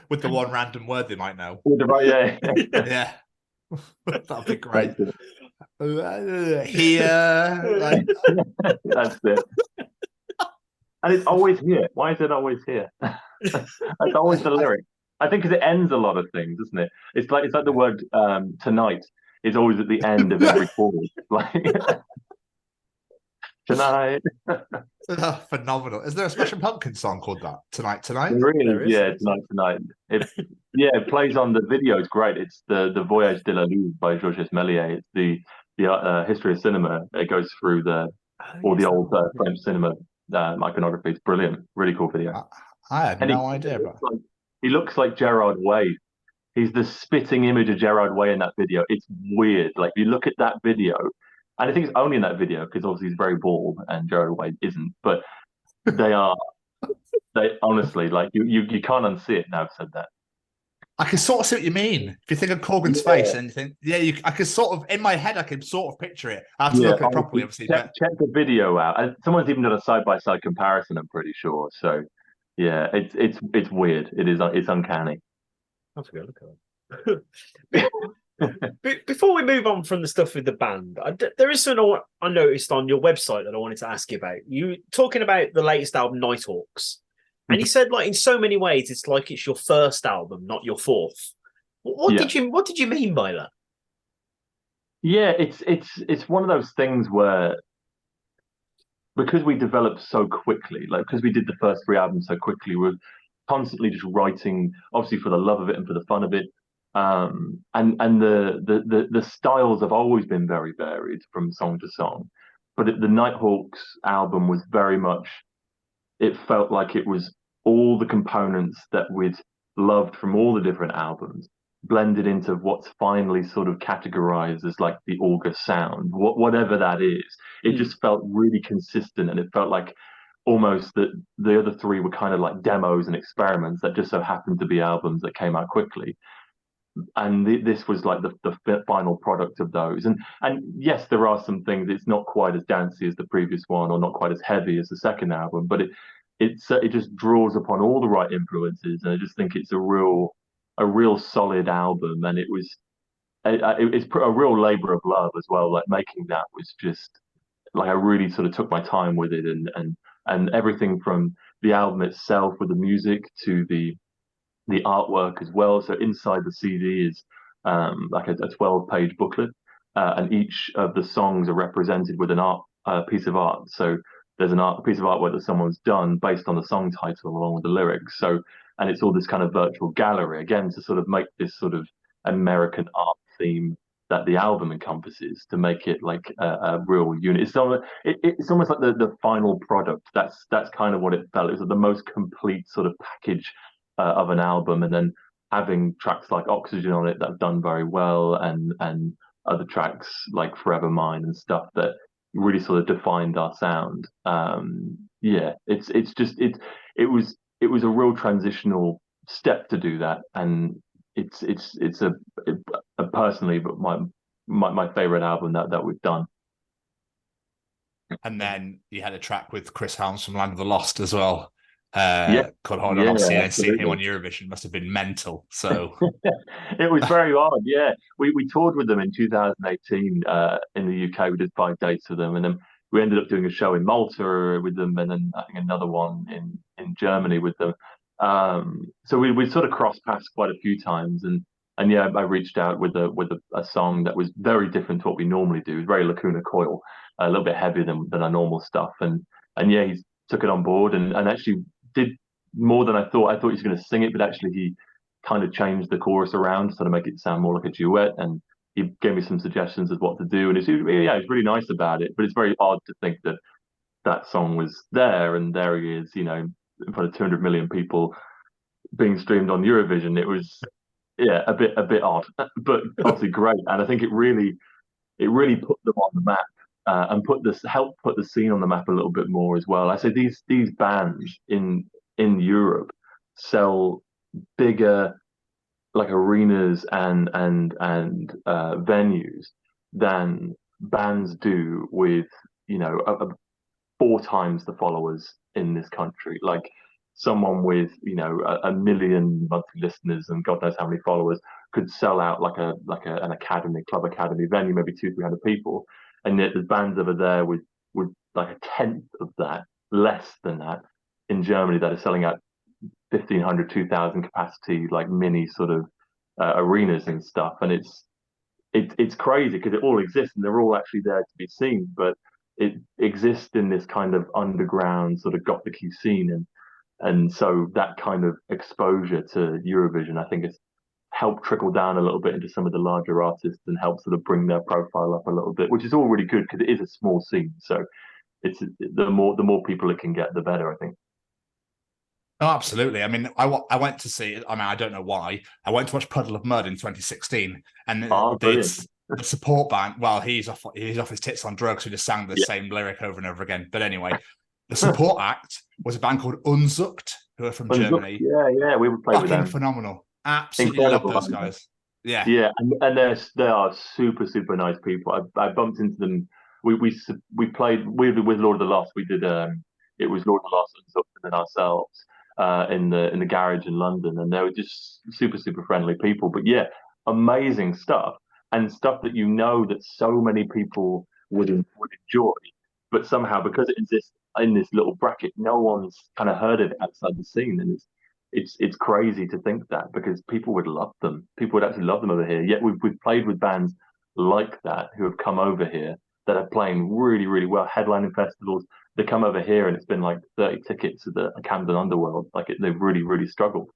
B: with the one random word they might know.
I: With the right,
B: yeah. That'd be great. Here, like...
I: That's it. And it's always here. Why is it always here? It's always the lyric. I think because it ends a lot of things, isn't it? It's like the word tonight is always at the end of every chorus. Like tonight.
B: Phenomenal. Is there a Smashing Pumpkins song called that? Tonight?
I: Really? Yeah, tonight. It plays on the video. It's great. It's the Voyage de la Lune by Georges Méliès. It's the history of cinema. It goes through the old French cinema iconography. It's brilliant. Really cool video.
B: I had no idea about it.
I: He looks like Gerard Way. He's the spitting image of Gerard Way in that video. It's weird. Like, you look at that video, and I think it's only in that video because obviously he's very bald and Gerard Way isn't. But they honestly, like, you can't unsee it now I've said that.
B: I can sort of see what you mean. If you think of Corgan's face and you think, I can sort of, in my head, I can sort of picture it. I have to look at it properly, obviously.
I: Check the video out. And someone's even done a side-by-side comparison, I'm pretty sure. So, yeah, it's weird. It's uncanny.
A: That's good. Okay. Before we move on from the stuff with the band, there is something I noticed on your website that I wanted to ask you about. You talking about the latest album, Nighthawks, and you said, like, in so many ways, it's like it's your first album, not your fourth. What did you mean by that?
I: Yeah, it's one of those things where, because we developed so quickly, like, because we did the first three albums so quickly, we're constantly just writing, obviously for the love of it and for the fun of it. And the styles have always been very varied from song to song. But the Nighthawks album was very much, it felt like it was all the components that we'd loved from all the different albums blended into what's finally sort of categorized as like the Auger sound, whatever that is. It just felt really consistent, and it felt like almost that the other three were kind of like demos and experiments that just so happened to be albums that came out quickly. And this was like the final product of those. And yes, there are some things. It's not quite as dancey as the previous one, or not quite as heavy as the second album, but it just draws upon all the right influences. And I just think it's a real solid album. And it's a real labor of love as well. Like, making that was just like, I really sort of took my time with it, and everything from the album itself with the music to the artwork as well. So inside the CD is like a 12-page booklet, and each of the songs are represented with a piece of art. So there's a piece of artwork that someone's done based on the song title along with the lyrics. So, and it's all this kind of virtual gallery, again, to sort of make this sort of American art theme that the album encompasses to make it like a real unit. It's almost like the final product. That's kind of what it felt. It was like the most complete sort of package of an album, and then having tracks like Oxygen on it that have done very well, and other tracks like Forever Mine and stuff that really sort of defined our sound. Yeah, it was a real transitional step to do that, and it's a personally, but my favorite album that we've done.
B: And then you had a track with Chris Helms from Land of the Lost as well. Called Hold On.
I: Yeah,
B: obviously, and seeing
I: absolutely.
B: him on Eurovision must have been mental. So
I: It was very odd. Yeah, we toured with them in 2018 in the UK. We did 5 dates with them, and then we ended up doing a show in Malta with them, and then I think another one in Germany with them. So we sort of crossed paths quite a few times, and yeah, I reached out with a song that was very different to what we normally do. It was very Lacuna Coil, a little bit heavier than our normal stuff, and yeah, he took it on board and actually did more than I thought. I thought he was going to sing it, but actually he kind of changed the chorus around to sort of make it sound more like a duet, and he gave me some suggestions of what to do, and it's really nice about it. But it's very odd to think that that song was there, and there he is, in front of 200 million people being streamed on Eurovision. It was a bit odd, but obviously great, and I think it really put them on the map. And helped put the scene on the map a little bit more as well. I say these bands in Europe sell bigger like arenas and venues than bands do with 4 times the followers in this country. Like someone with a million monthly listeners and God knows how many followers could sell out like an club academy venue, maybe 200-300 people. And yet there's bands over there with like a tenth of that, less than that, in Germany that are selling out 1,500, 2,000 capacity, like mini sort of arenas and stuff. And it's crazy because it all exists and they're all actually there to be seen, but it exists in this kind of underground sort of gothic-y scene. And so that kind of exposure to Eurovision, I think, is help trickle down a little bit into some of the larger artists and help sort of bring their profile up a little bit, which is all really good because it is a small scene. So it's the more people it can get, the better, I think.
B: Oh, absolutely. I mean, I went to see. I mean, I don't know why. I went to watch Puddle of Mud in 2016, and the support band. Well, he's off his tits on drugs. Who just sang the same lyric over and over again. But anyway, the support act was a band called Unzucht, who are from Germany.
I: Yeah, we would play with them.
B: Phenomenal. Absolutely
I: Incredible,
B: love those guys. Yeah,
I: and they are super super nice people. I bumped into them. We played with Lord of the Lost. We did it was Lord of the Lost and then ourselves in the garage in London, and they were just super super friendly people. But yeah, amazing stuff, and stuff that that so many people would enjoy, but somehow because it exists in this little bracket, no one's kind of heard of it outside the scene, and it's crazy to think that because people would love them. People would actually love them over here. Yet we've played with bands like that who have come over here that are playing really, really well, headlining festivals. They come over here and it's been like 30 tickets to the Camden Underworld. They've really, really struggled.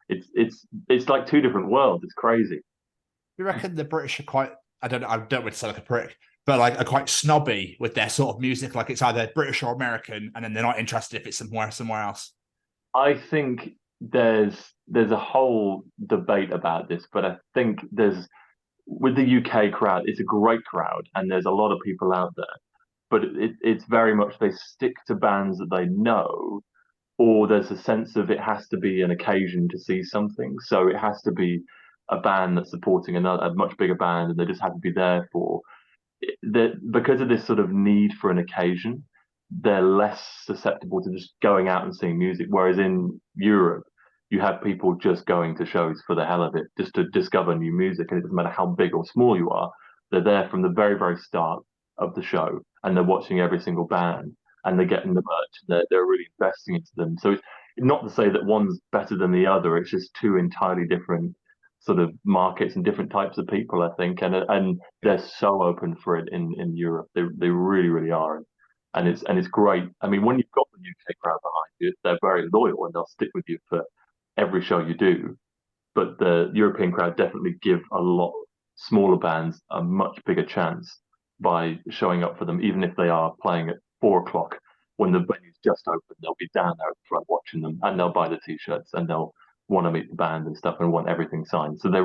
I: It's like two different worlds. It's crazy.
B: you reckon the British are quite? I don't want to sound like a prick, but like are quite snobby with their sort of music. Like it's either British or American, and then they're not interested if it's somewhere else.
I: I think there's a whole debate about this, but I think with the UK crowd, it's a great crowd, and there's a lot of people out there. But it's very much they stick to bands that they know, or there's a sense of it has to be an occasion to see something. So it has to be a band that's supporting a much bigger band, and they just have to be there for that. Because of this sort of need for an occasion, they're less susceptible to just going out and seeing music. Whereas in Europe, you have people just going to shows for the hell of it, just to discover new music. And it doesn't matter how big or small you are, they're there from the very, very start of the show, and they're watching every single band, and they're getting the merch. They're really investing into them. So it's not to say that one's better than the other. It's just two entirely different sort of markets and different types of people, I think. And they're so open for it in Europe. They really, really are. And it's great. I mean, when you've got the UK crowd behind you, they're very loyal and they'll stick with you for every show you do. But the European crowd definitely give a lot smaller bands a much bigger chance by showing up for them, even if they are playing at 4 o'clock when the venue's just open. They'll be down there at the front watching them, and they'll buy the t-shirts, and they'll want to meet the band and stuff and want everything signed. So they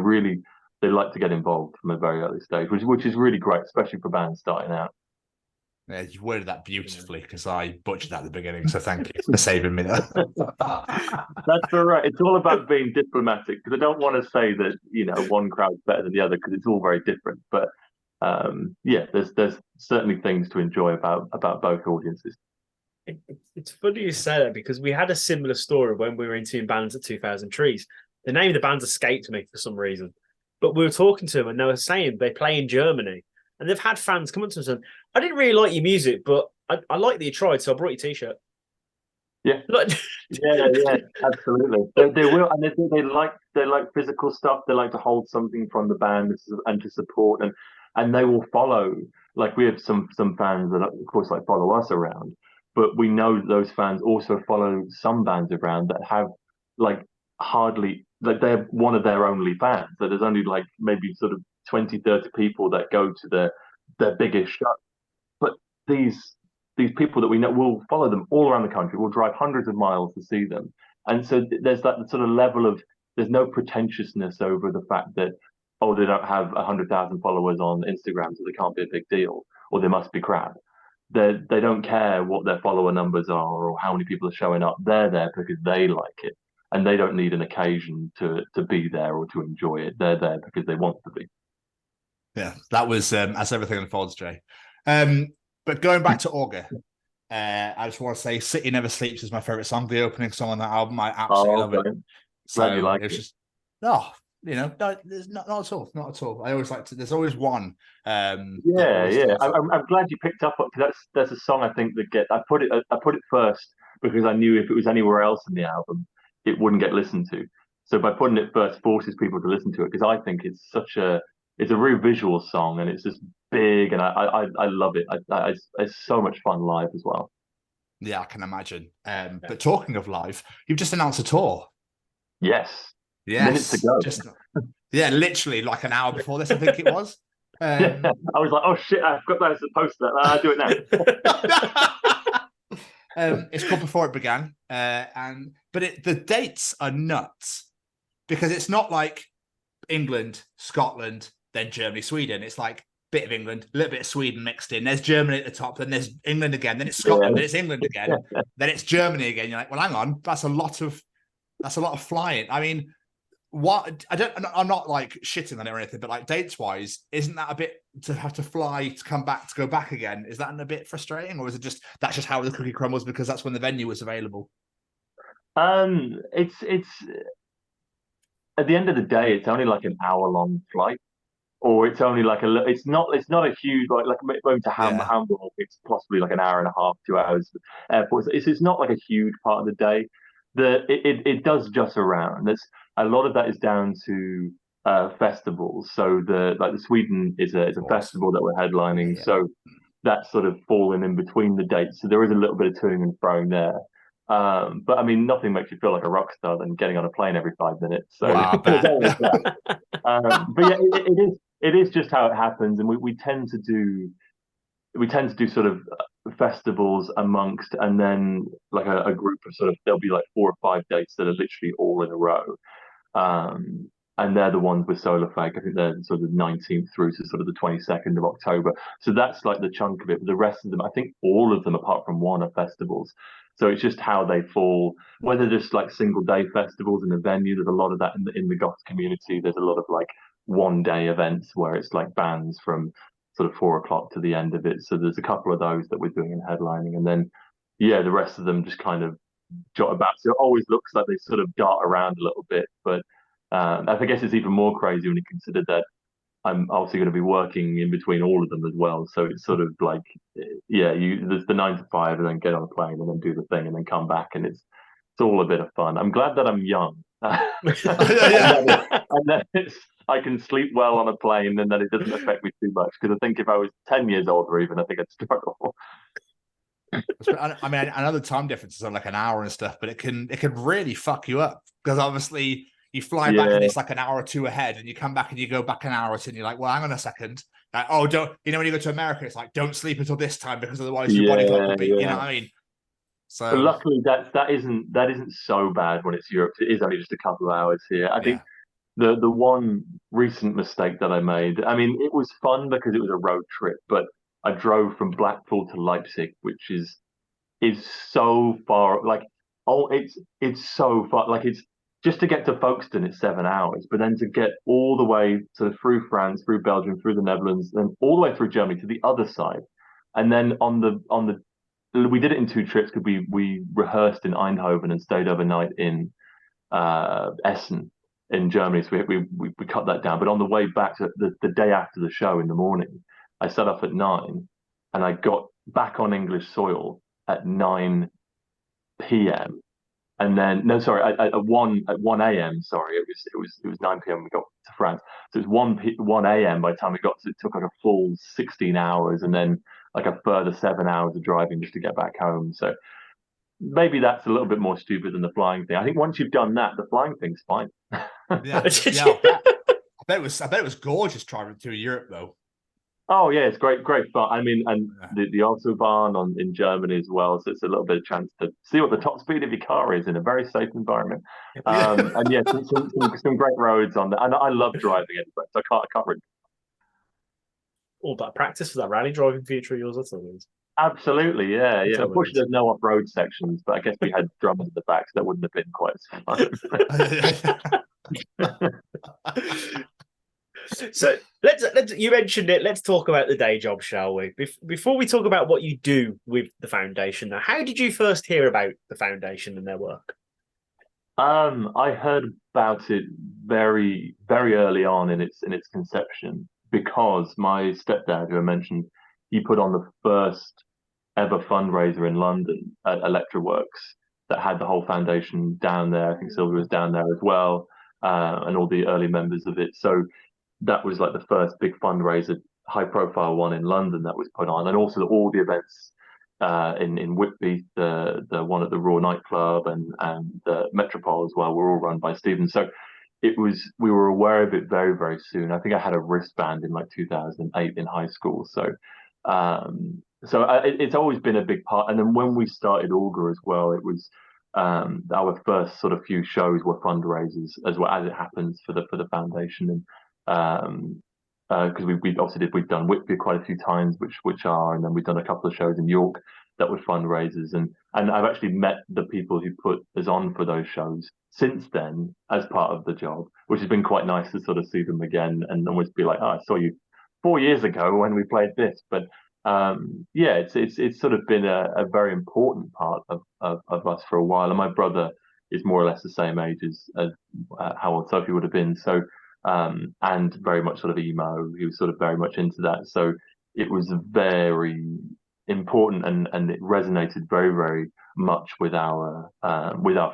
I: like to get involved from a very early stage, which is really great, especially for bands starting out.
B: Yeah, you worded that beautifully because I butchered that at the beginning. So thank you for saving me there.
I: That's all right. It's all about being diplomatic, because I don't want to say that, you know, one crowd's better than the other, because it's all very different. But yeah, there's certainly things to enjoy about both audiences.
A: It's funny you say that, because we had a similar story when we were interviewing bands at 2000 Trees. The name of the bands escaped me for some reason, but we were talking to them and they were saying they play in Germany, and they've had fans come up to them and say, I didn't really like your music, but I like that you tried, so I brought you a t-shirt.
I: Yeah, yeah, absolutely. They will, and they like physical stuff. They like to hold something from the band and to support, and they will follow. Like, we have some fans that, of course, like follow us around, but we know that those fans also follow some bands around that have like hardly, like, they're one of their only fans. So there's only like maybe sort of 20, 30 people that go to their biggest show. But these people that we know will follow them all around the country. We'll drive hundreds of miles to see them. And so there's that sort of level of, there's no pretentiousness over the fact that, oh, they don't have 100,000 followers on Instagram, so they can't be a big deal, or they must be crap. They don't care what their follower numbers are or how many people are showing up. They're there because they like it, and they don't need an occasion to be there or to enjoy it. They're there because they want to be.
B: Yeah, that was as everything unfolds, Jay. But going back to Auger, I just want to say "City Never Sleeps" is my favorite song. The opening song on that album, I absolutely love it.
I: So glad you like it.
B: Just you know, no, there's not at all. I always like to. There's always one.
I: Yeah. I'm glad you picked up on, because that's a song I think that I put it first because I knew if it was anywhere else in the album, it wouldn't get listened to. So by putting it first forces people to listen to it, because I think it's a real visual song, and it's just big, and I love it. It's so much fun live as well.
B: Yeah, I can imagine. But talking of live, you've just announced a tour.
I: Yes.
B: Minutes
I: ago.
B: Literally like an hour before this, I think it was.
I: I was like, oh shit, I've got that as a poster. I'll do it now.
B: It's called Before It Began, but the dates are nuts, because it's not like England, Scotland, then Germany, Sweden. It's like bit of England, a little bit of Sweden mixed in. There's Germany at the top, then there's England again, then it's Scotland, then it's England again, then it's Germany again. You're like, well, hang on, that's a lot of flying. I mean, I'm not like shitting on it or anything, but like dates wise, isn't that a bit to have to fly to come back to go back again? Is that a bit frustrating, or is it that's just how the cookie crumbles because that's when the venue was available?
I: It's at the end of the day, it's only like an hour-long flight, or it's only like it's not a huge, like going to Hamburg, it's possibly like an hour and a half, 2 hours. Airports, it's not like a huge part of the day. It does just around. There's a lot of that is down to festivals. So the Sweden is a festival that we're headlining. Yeah. So that's sort of falling in between the dates. So there is a little bit of toing and froing there. But I mean, nothing makes you feel like a rock star than getting on a plane every 5 minutes. So, but yeah, it is just how it happens, and we tend to do sort of festivals amongst, and then like a group of sort of, there'll be like 4 or 5 dates that are literally all in a row, and they're the ones with Solar Fake. I think they're sort of the 19th through to sort of the 22nd of October. So that's like the chunk of it. But the rest of them, I think all of them apart from one, are festivals. So it's just how they fall, whether just like single day festivals in the venue. There's a lot of that in the goth community. There's a lot of like 1-day events where it's like bands from sort of 4 o'clock to the end of it. So there's a couple of those that we're doing in headlining, and then the rest of them just kind of jot about. So it always looks like they sort of dart around a little bit, but I guess it's even more crazy when you consider that I'm obviously going to be working in between all of them as well. So it's sort of like, there's the 9 to 5, and then get on a plane and then do the thing and then come back, and it's all a bit of fun. I'm glad that I'm young. and then I can sleep well on a plane, and that it doesn't affect me too much. Because I think if I was 10 years older, even, I think I'd struggle.
B: I mean, I know the time differences are like an hour and stuff, but it can really fuck you up, because obviously you fly back and
I: Yeah.
B: it's like an hour or two ahead, and you come back and you go back an hour or two, and you're like, well, hang on a second. Like, oh, don't you know when you go to America, it's like, don't sleep until this time because otherwise your body clock will be, you know what I mean? So
I: But luckily, that isn't so bad when it's Europe. It is only just a couple of hours here. I think the one recent mistake that I made. I mean, it was fun because it was a road trip, but I drove from Blackpool to Leipzig, which is so far. Like, it's so far. Like, it's just to get to Folkestone, it's 7 hours, but then to get all the way through France, through Belgium, through the Netherlands, and all the way through Germany to the other side, and then on the we did it in two trips because we rehearsed in Eindhoven and stayed overnight in Essen in Germany. So we cut that down. But on the way back to the day after the show in the morning, I set off at 9 and I got back on English soil at 9 p.m. And then no, sorry, at 1 a.m. Sorry, it was 9 p.m. we got to France. So it was 1 a.m. by the time we got to it. Took like a full 16 hours, and then like a further 7 hours of driving just to get back home. So maybe that's a little bit more stupid than the flying thing. I think once you've done that, the flying thing's fine.
B: yeah, I bet it was gorgeous traveling through Europe though.
I: Oh yeah, it's great fun. I mean, and the Autobahn in Germany as well, so it's a little bit of chance to see what the top speed of your car is in a very safe environment. And yeah, some great roads on there, and I love driving anyway, so I can't really.
A: All that practice for that rally driving feature of yours. That's always.
I: Absolutely, yeah.
A: That's
I: Unfortunately, there's no off-road sections, but I guess we had drummers at the back, so that wouldn't have been quite as fun.
A: So let's you mentioned it. Let's talk about the day job, shall we? Before we talk about what you do with the foundation, now, how did you first hear about the foundation and their work?
I: I heard about it very, very early on in its conception because my stepdad, who I mentioned, he put on the first ever fundraiser in London at Electra Works that had the whole foundation down there. I think Sylvia was down there as well, and all the early members of it. So that was like the first big fundraiser, high profile one in London that was put on, and also all the events in Whitby, the one at the Raw nightclub and the Metropole as well, were all run by Stephen. So we were aware of it very, very soon. I think I had a wristband in like 2008 in high school. So it's always been a big part. And then when we started Auger as well, it was our first sort of few shows were fundraisers as well, as it happens for the foundation. And because we've done Whitby quite a few times, and then we've done a couple of shows in York that were fundraisers, and I've actually met the people who put us on for those shows since then as part of the job, which has been quite nice to sort of see them again and almost be like, oh, I saw you 4 years ago when we played this. But it's sort of been a very important part of us for a while, and my brother is more or less the same age as how old Sophie would have been. So. And very much sort of emo. He was sort of very much into that. So it was very important, and it resonated very, very much with our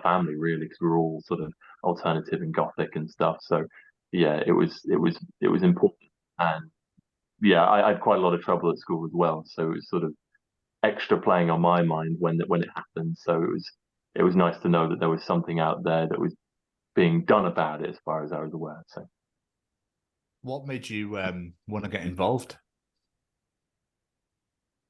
I: family, really, because we were all sort of alternative and gothic and stuff. So yeah, it was important, and yeah, I had quite a lot of trouble at school as well. So it was sort of extra playing on my mind when it happened. So it was nice to know that there was something out there that was being done about it, as far as I was aware. So,
B: what made you want to get involved?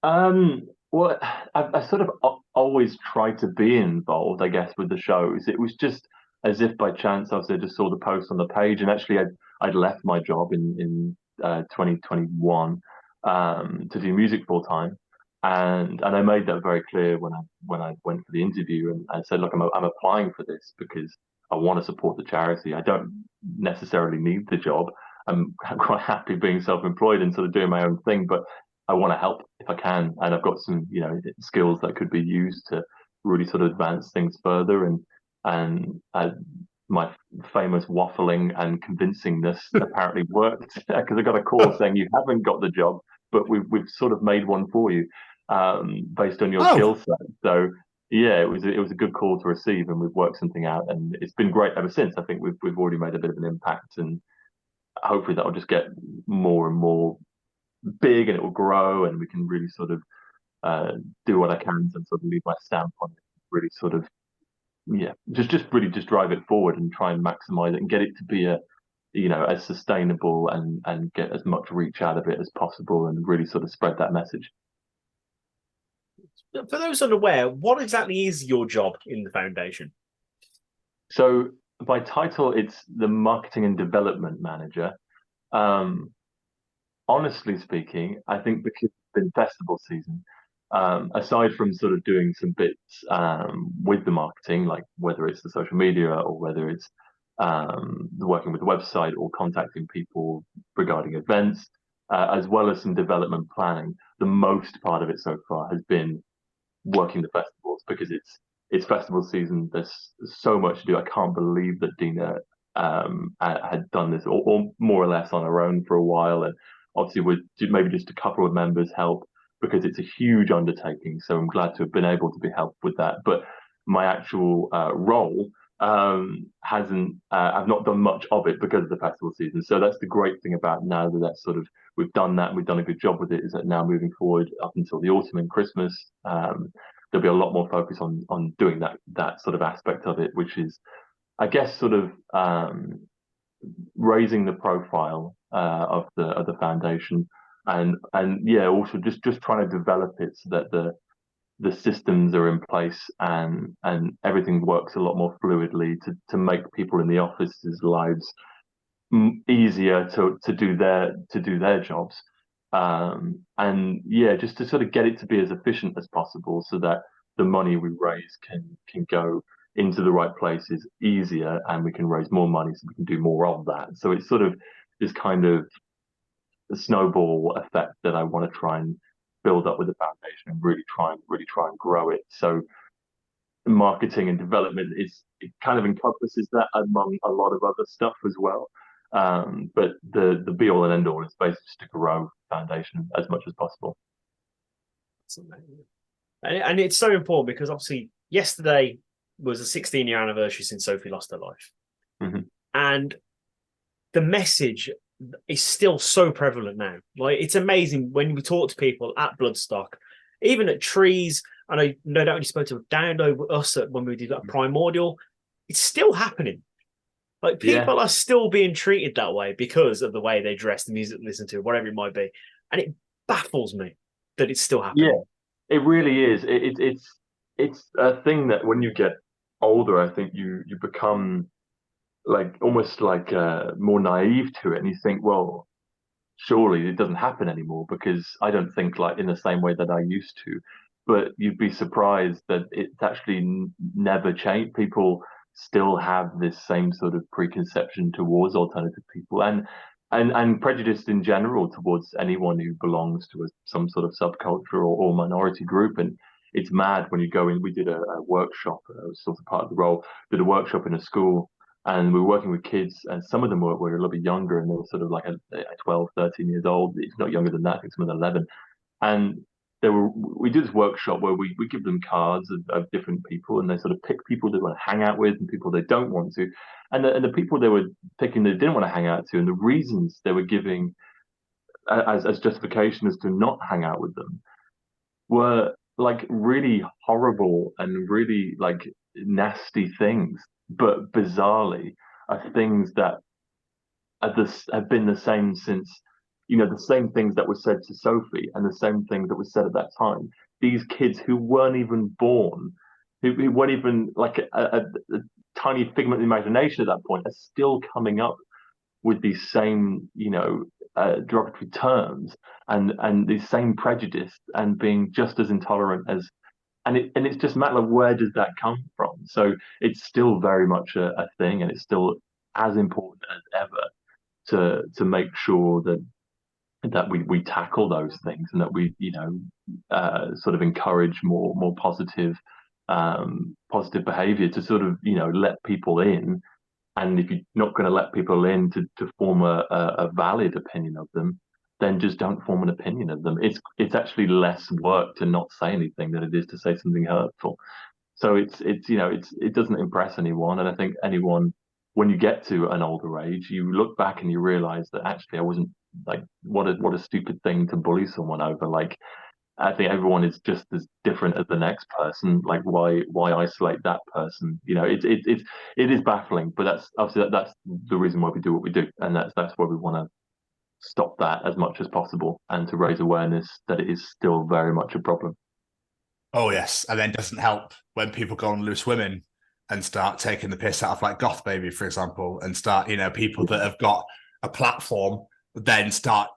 I: Well, I sort of always tried to be involved, I guess, with the shows. It was just as if by chance, I just saw the post on the page, and actually I'd left my job in 2021 to do music full time. And I made that very clear when I went for the interview, and I said, look, I'm applying for this because I want to support the charity. I don't necessarily need the job. I'm quite happy being self-employed and sort of doing my own thing, but I want to help if I can. And I've got some, skills that could be used to really sort of advance things further. And my famous waffling and convincingness apparently worked, because I got a call saying you haven't got the job, but we've sort of made one for you based on your skill set. So yeah, it was a good call to receive, and we've worked something out, and it's been great ever since. I think we've already made a bit of an impact, and hopefully that will just get more and more big, and it will grow, and we can really sort of do what I can to sort of leave my stamp on it, really sort of just really just drive it forward and try and maximize it and get it to be as sustainable and get as much reach out of it as possible and really sort of spread that message.
A: For those unaware, what exactly is your job in the foundation?
I: So by title, it's the Marketing and Development Manager. Honestly speaking, I think because it's been festival season, aside from sort of doing some bits with the marketing, like whether it's the social media or whether it's working with the website or contacting people regarding events, as well as some development planning, the most part of it so far has been working the festivals because it's festival season. There's so much to do. I can't believe that Dina had done this or more or less on her own for a while, and obviously with maybe just a couple of members' help because it's a huge undertaking. So I'm glad to have been able to be helped with that. But my actual role hasn't. I've not done much of it because of the festival season. So that's the great thing about now that's sort of we've done that. We've done a good job with it. Is that now moving forward up until the autumn and Christmas, there'll be a lot more focus on doing that sort of aspect of it, which is, I guess, sort of raising the profile of the foundation, and also just trying to develop it so that the systems are in place and everything works a lot more fluidly to make people in the office's lives easier to do their jobs, just to sort of get it to be as efficient as possible so that the money we raise can go into the right places easier and we can raise more money so we can do more of that. So it's sort of this kind of a snowball effect that I want to try and build up with the foundation and really try and grow it. So marketing and development it kind of encompasses that among a lot of other stuff as well. But the be all and end all is basically just to grow foundation as much as possible.
A: And it's so important because obviously yesterday was a 16-year anniversary since Sophie lost her life.
I: Mm-hmm.
A: And the message is still so prevalent now. Like, it's amazing when we talk to people at Bloodstock, even at Trees. And I no doubt you spoke to Download with us when we did that Primordial. It's still happening. Like, people are still being treated that way because of the way they dress, the music they listen to, whatever it might be. And it baffles me that it's still happening.
I: Yeah, it really is. It's a thing that when you get older, I think you become almost more naive to it, and you think, well, surely it doesn't happen anymore because I don't think in the same way that I used to. But you'd be surprised that it's actually never changed. People still have this same sort of preconception towards alternative people and prejudice in general towards anyone who belongs to some sort of subculture or minority group. And it's mad when you go in. We did a workshop, it was sort of part of the role, did a workshop in a school, and we were working with kids, and some of them were a little bit younger, and they were sort of 12, 13 years old, if not younger than that, I think some of them 11. And we do this workshop where we give them cards of different people, and they sort of pick people they want to hang out with and people they don't want to. And the people they were picking they didn't want to hang out to, and the reasons they were giving as justification as to not hang out with them were really horrible and really nasty things, but bizarrely are things that have been the same since, the same things that were said to Sophie and the same things that were said at that time. These kids who weren't even born, who weren't even a tiny figment of imagination at that point, are still coming up with these same, derogatory terms and these same prejudice and being just as intolerant as, and it's just a matter of where does that come from? So it's still very much a thing, and it's still as important as ever to make sure that we tackle those things and that we sort of encourage more positive behavior to sort of let people in. And if you're not going to let people in to form a valid opinion of them, then just don't form an opinion of them. It's actually less work to not say anything than it is to say something hurtful. So it doesn't impress anyone. And I think anyone, when you get to an older age, you look back and you realize that actually I wasn't what a stupid thing to bully someone over. I think everyone is just as different as the next person. Like, why isolate that person? You know, it is baffling, but that's obviously that's the reason why we do what we do, and that's why we want to stop that as much as possible and to raise awareness that it is still very much a problem.
B: Oh yes, and then it doesn't help when people go on loose women and start taking the piss out of like Goth Baby, for example, and start, you know, people that have got a platform then start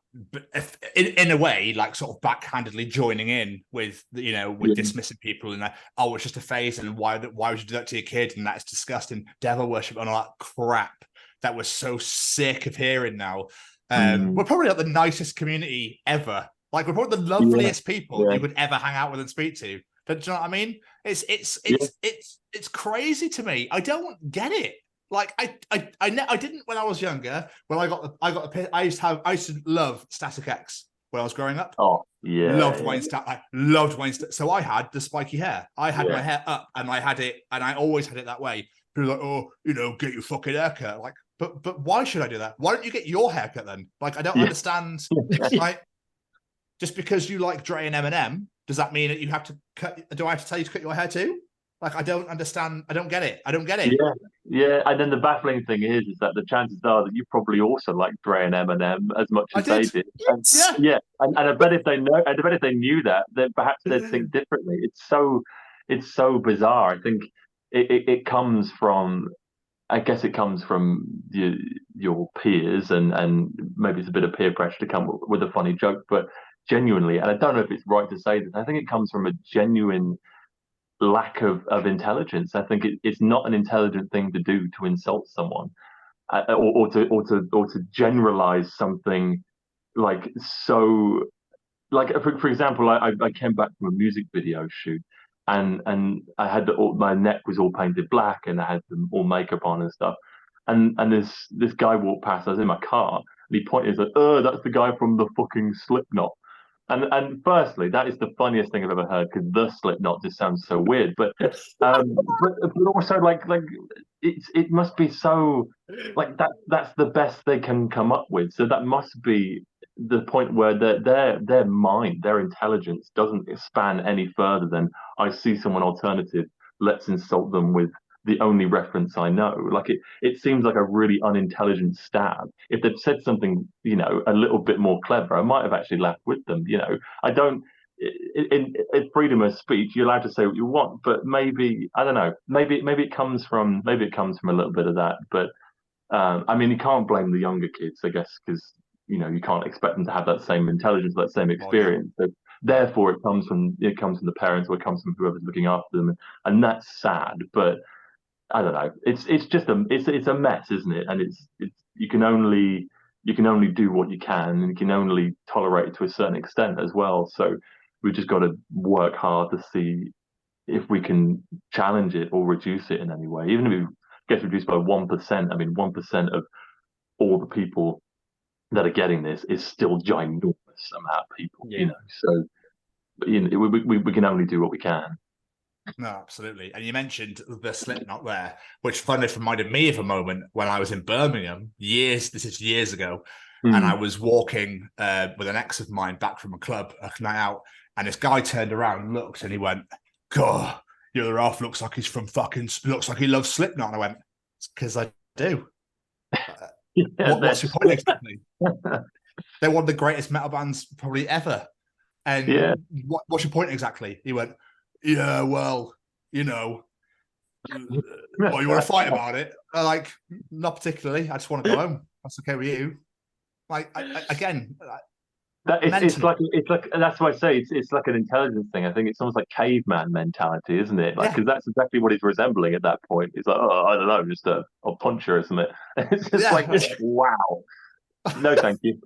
B: in a way like sort of backhandedly joining in with, you know, with dismissing people and oh, it's just a phase, and why would you do that to your kid, and that's disgusting, devil worship and all that crap that we're so sick of hearing now. We're probably not the nicest community ever. Like, we're probably the loveliest people you would ever hang out with and speak to. But do you know what I mean? It's crazy to me. I don't get it. Like, I didn't when I was younger. When I used to love Static X when I was growing up.
I: Oh yeah,
B: loved Wayne Static. So I had the spiky hair. I had my hair up, and I had it, and I always had it that way. People were like, oh, you know, get your fucking haircut. Like, but why should I do that? Why don't you get your haircut then? Like, I don't understand. Like, just because you like Dre and Eminem, does that mean that you have to cut? Do I have to tell you to cut your hair too? Like, I don't understand. I don't get it.
I: Yeah. And then the baffling thing is that the chances are that you probably also like Dre and Eminem as much as they did. And, and I bet if they knew that, then perhaps they'd think differently. It's so bizarre. I think it comes from. I guess it comes from your peers, and maybe it's a bit of peer pressure to come with a funny joke, but genuinely, and I don't know if it's right to say this, I think it comes from a genuine lack of intelligence. I think it's not an intelligent thing to do to insult someone, or to generalize something like so. Like, for example, I came back from a music video shoot, and I had my neck was all painted black, and I had all makeup on and stuff. And this guy walked past. I was in my car, and he pointed. He's like, "Oh, that's the guy from the fucking Slipknot." And firstly, that is the funniest thing I've ever heard, because the Slipknot just sounds so weird. But also like it must be so like that's the best they can come up with. So that must be the point where their mind, their intelligence doesn't span any further than I see someone alternative, let's insult them with the only reference I know. Like, it seems like a really unintelligent stab. If they'd said something, you know, a little bit more clever, I might have actually laughed with them. You know, I don't. In freedom of speech, you're allowed to say what you want, but maybe, I don't know. Maybe it comes from a little bit of that. But I mean, you can't blame the younger kids, I guess, because, you know, you can't expect them to have that same intelligence, that same experience. So therefore, it comes from the parents, or it comes from whoever's looking after them, and that's sad. But I don't know. It's just a mess, isn't it? And it's you can only do what you can, and you can only tolerate it to a certain extent as well. So we've just got to work hard to see if we can challenge it or reduce it in any way. Even if it gets reduced by 1%, I mean, 1% of all the people that are getting this is still ginormous amount of people. You know, so you know, we can only do what we can.
B: No, absolutely. And you mentioned the Slipknot there, which funny reminded me of a moment when I was in Birmingham this is years ago, and I was walking with an ex of mine back from a club a night out, and this guy turned around, looked, and he went, "God, your other half looks like looks like he loves Slipknot." And I went, "It's because I do." What's your point exactly? They're one of the greatest metal bands probably ever. And what's your point exactly? He went, "Yeah, well, you know, well, you want to fight about it?" I'm like, "Not particularly. I just want to go home. That's okay with you." Like,
I: it's like that's why I say it's like an intelligence thing. I think it's almost like caveman mentality, isn't it? Like, because that's exactly what he's resembling at that point. He's like, "Oh, I don't know, just I'll punch her or something." It's just like, wow, no, thank you.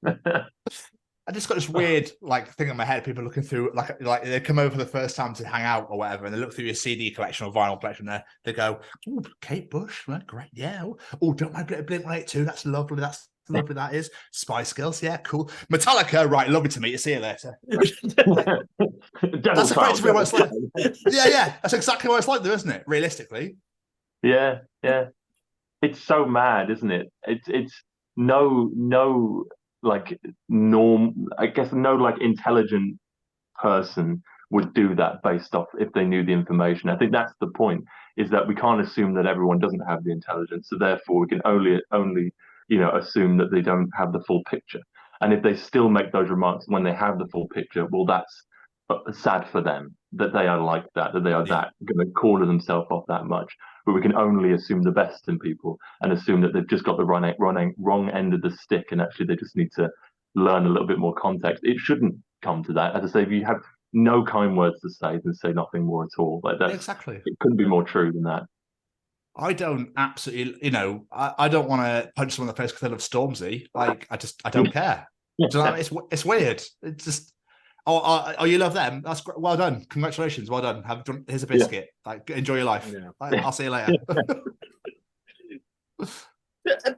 B: I just got this weird thing in my head. People looking through like they come over for the first time to hang out or whatever, and they look through your CD collection or vinyl collection. There, they go, "Oh, Kate Bush, well, great, yeah. Oh, don't mind Blink-182. That's lovely. That's lovely. That is Spice Girls, yeah, cool. Metallica, right? Lovely to meet you. See you later." That's effectively what it's like. Yeah. That's exactly what it's like, though, isn't it? Realistically.
I: Yeah. It's so mad, isn't it? It's no. Like I guess no like intelligent person would do that based off if they knew the information. I think that's the point, is that we can't assume that everyone doesn't have the intelligence, so therefore we can only assume that they don't have the full picture. And if they still make those remarks when they have the full picture, well, that's sad for them, that they are like that they are that going to corner themselves off that much. But we can only assume the best in people and assume that they've just got the wrong end of the stick, and actually they just need to learn a little bit more context. It shouldn't come to that. As I say, if you have no kind words to say, then say nothing more at all. Like that,
B: exactly.
I: It couldn't be more true than that.
B: I don't absolutely, I don't want to punch someone in the face because they love Stormzy. Like, I don't care. So it's weird. It's just, oh, you love them? That's great. Well done. Congratulations. Well done. Here's a biscuit. Like, enjoy your life.
A: Yeah.
B: I'll see you later.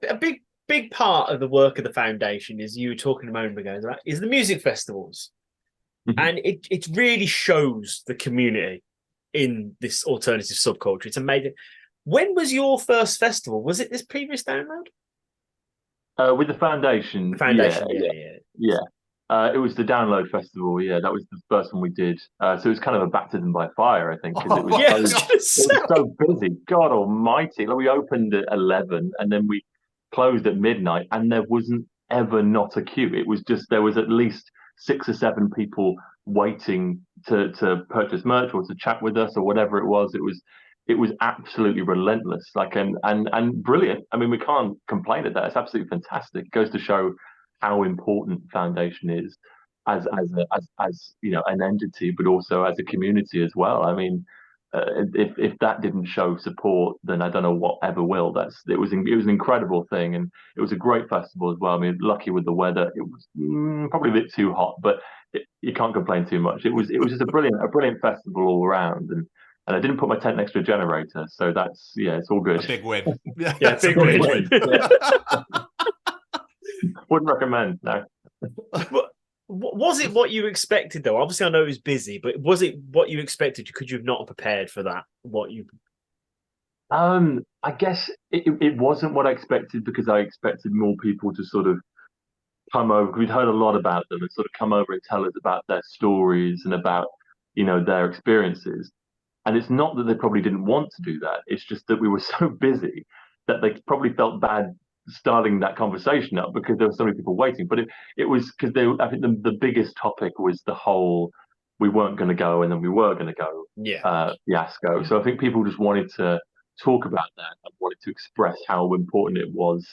A: A big part of the work of the foundation, is you were talking a moment ago, right, is the music festivals. Mm-hmm. And it really shows the community in this alternative subculture. It's amazing. When was your first festival? Was it this previous download?
I: With the foundation. Yeah. It was the Download Festival. Yeah, that was the first one we did. So it was kind of a baptism by fire, I think, because it was so busy. God Almighty! Like, we opened at 11, and then we closed at midnight, and there wasn't ever not a queue. It was just, there was at least 6 or 7 people waiting to purchase merch or to chat with us or whatever it was. It was absolutely relentless, like and brilliant. I mean, we can't complain at that. It's absolutely fantastic. It goes to show how important Foundation is as an entity, but also as a community as well. I mean, if that didn't show support, then I don't know what ever will. It was an incredible thing, and it was a great festival as well. I mean, lucky with the weather. It was probably a bit too hot, but you can't complain too much. It was just a brilliant festival all around, and I didn't put my tent next to a generator, so that's it's all good.
B: A big win.
A: Yeah, big win.
I: Wouldn't recommend, no.
A: Was it what you expected, though? Obviously, I know it was busy, but was it what you expected? Could you have not prepared for that?
I: I guess it wasn't what I expected, because I expected more people to sort of come over. We'd heard a lot about them and sort of come over and tell us about their stories and about, their experiences. And it's not that they probably didn't want to do that. It's just that we were so busy that they probably felt bad starting that conversation up because there were so many people waiting. But it was because I think the biggest topic was the whole we weren't going to go and then we were going to go fiasco. So I think people just wanted to talk about that and wanted to express how important it was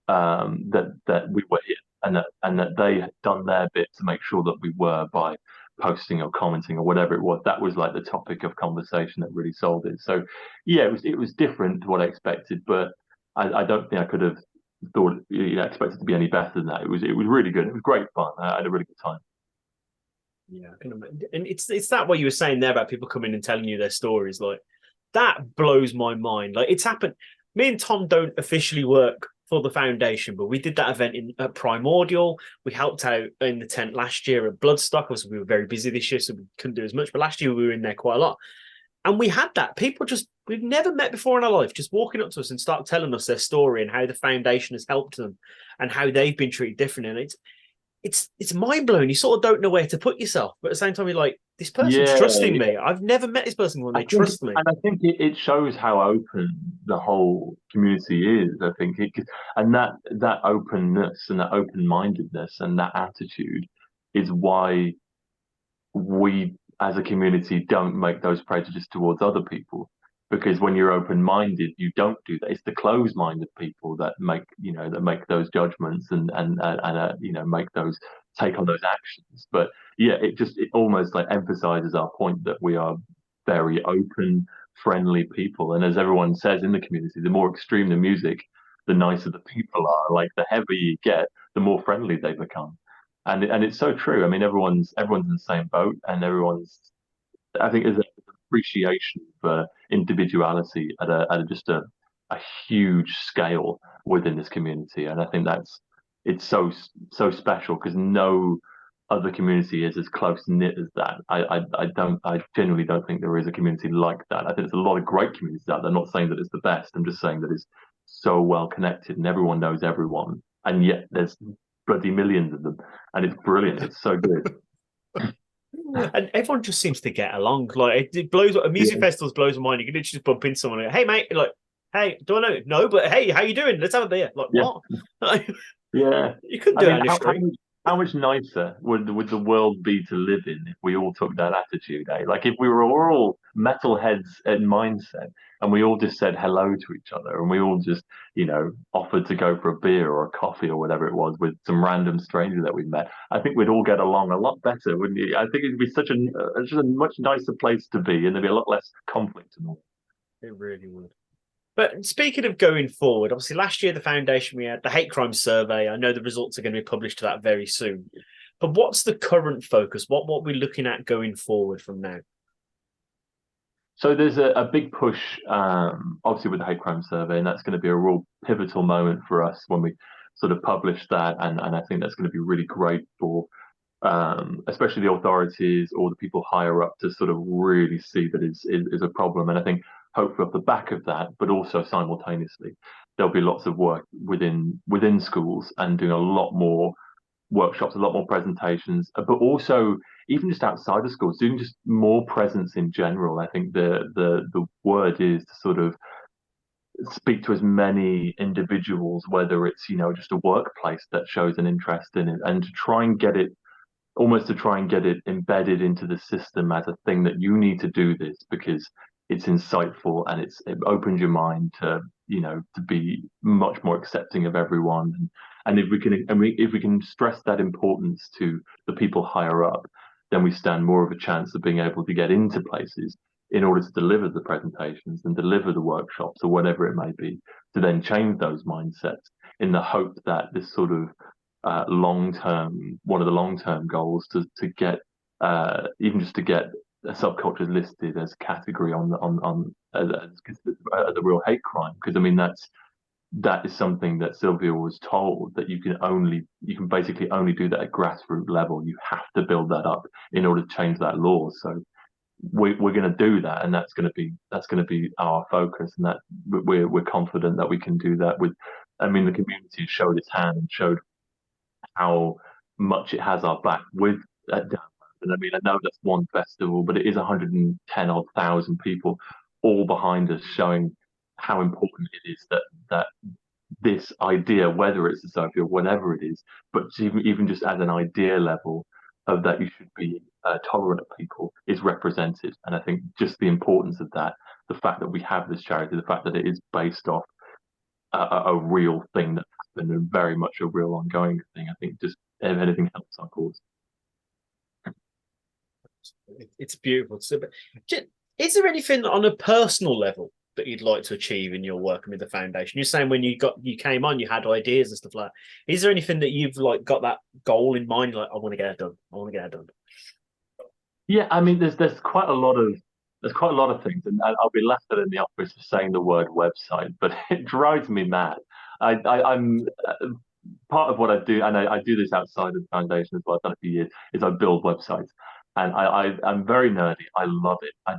I: that we were here and that they had done their bit to make sure that we were, by posting or commenting or whatever it was. That was like the topic of conversation that really sold it. So yeah, it was different to what I expected, but I don't think I could have thought expected to be any better than that. It was really good. It was great fun. I had a really good time.
A: Yeah, I can imagine. And it's that what you were saying there about people coming and telling you their stories. Like, that blows my mind. Like, it's happened. Me and Tom don't officially work for the foundation, but we did that event at Primordial. We helped out in the tent last year at Bloodstock. Obviously, we were very busy this year, so we couldn't do as much. But last year we were in there quite a lot. And we had that. People we've never met before in our life, just walking up to us and start telling us their story and how the foundation has helped them and how they've been treated differently. And it's mind-blowing. You sort of don't know where to put yourself, but at the same time, you're like, this person's trusting me. I've never met this person before, and they trust me.
I: And I think it shows how open the whole community is. I think and that openness and that open-mindedness and that attitude is why we as a community don't make those prejudices towards other people. Because when you're open-minded, you don't do that. It's the closed-minded people that make those judgments and take on those actions. But yeah, it almost like emphasizes our point that we are very open, friendly people. And as everyone says in the community, the more extreme the music, the nicer the people are. Like, the heavier you get, the more friendly they become. And it's so true. I mean, everyone's in the same boat, and I think there's an appreciation for individuality at just a huge scale within this community. And I think it's so special, because no other community is as close knit as that. I genuinely don't think there is a community like that. I think there's a lot of great communities out there. I'm not saying that it's the best. I'm just saying that it's so well connected and everyone knows everyone, and yet there's bloody millions of them, and it's brilliant. It's so good.
A: And everyone just seems to get along. Like it blows. A music festivals blows my mind. You can literally just bump into someone and go, "Hey, mate!" Like, "Hey, do I know?" No, but hey, how you doing? Let's have a beer. Like, what?
I: Yeah,
A: You couldn't do it on the street.
I: how much nicer would the world be to live in if we all took that attitude? Eh? Like if we were all metalheads in mindset and we all just said hello to each other and we all just offered to go for a beer or a coffee or whatever it was with some random stranger that we met. I think we'd all get along a lot better, wouldn't you? I think it'd be such a much nicer place to be, and there'd be a lot less conflict and all.
A: It really would. But speaking of going forward, obviously last year the foundation, we had the hate crime survey. I know the results are going to be published to that very soon. But what's the current focus? What we're looking at going forward from now?
I: So there's a big push, obviously with the hate crime survey, and that's going to be a real pivotal moment for us when we sort of publish that. And I think that's going to be really great for especially the authorities or the people higher up to sort of really see that is a problem. And I think hopefully off the back of that, but also simultaneously, there'll be lots of work within schools and doing a lot more workshops, a lot more presentations, but also even just outside of schools, doing just more presence in general. I think the word is to sort of speak to as many individuals, whether it's just a workplace that shows an interest in it, and to try and get it embedded into the system as a thing that you need to do this because it's insightful and it opens your mind to to be much more accepting of everyone. And if we can stress that importance to the people higher up, then we stand more of a chance of being able to get into places in order to deliver the presentations and deliver the workshops or whatever it may be, to then change those mindsets in the hope that this sort of one of the long-term goals to get even just to get subcultures listed as a category as a real hate crime, because I mean that is something that Sylvia was told that you can basically only do that at grassroots level. You have to build that up in order to change that law. So we're going to do that, and that's going to be our focus, and that we're confident that we can do that. The community showed its hand and showed how much it has our back with Download. And I know that's one festival, but it is 110,000 people all behind us, showing how important it is that this idea, whether it's a Sophie or whatever it is, but even just at an idea level of that you should be tolerant of people, is represented. And I think just the importance of that, the fact that we have this charity, the fact that it is based off a real thing that happened and very much a real ongoing thing, I think just if anything helps our cause.
A: It's beautiful. So, is there anything on a personal level that you'd like to achieve in your work with the foundation? You're saying when you came on, you had ideas and stuff like that. Is there anything that you've got that goal in mind? Like, I want to get it done. I want to get it done.
I: Yeah, I mean, there's quite a lot of things, and I'll be laughed at in the office for saying the word website, but it drives me mad. I'm part of what I do, and I do this outside of the foundation as well. I've done it for years. Is I build websites. And I'm very nerdy. I love it. I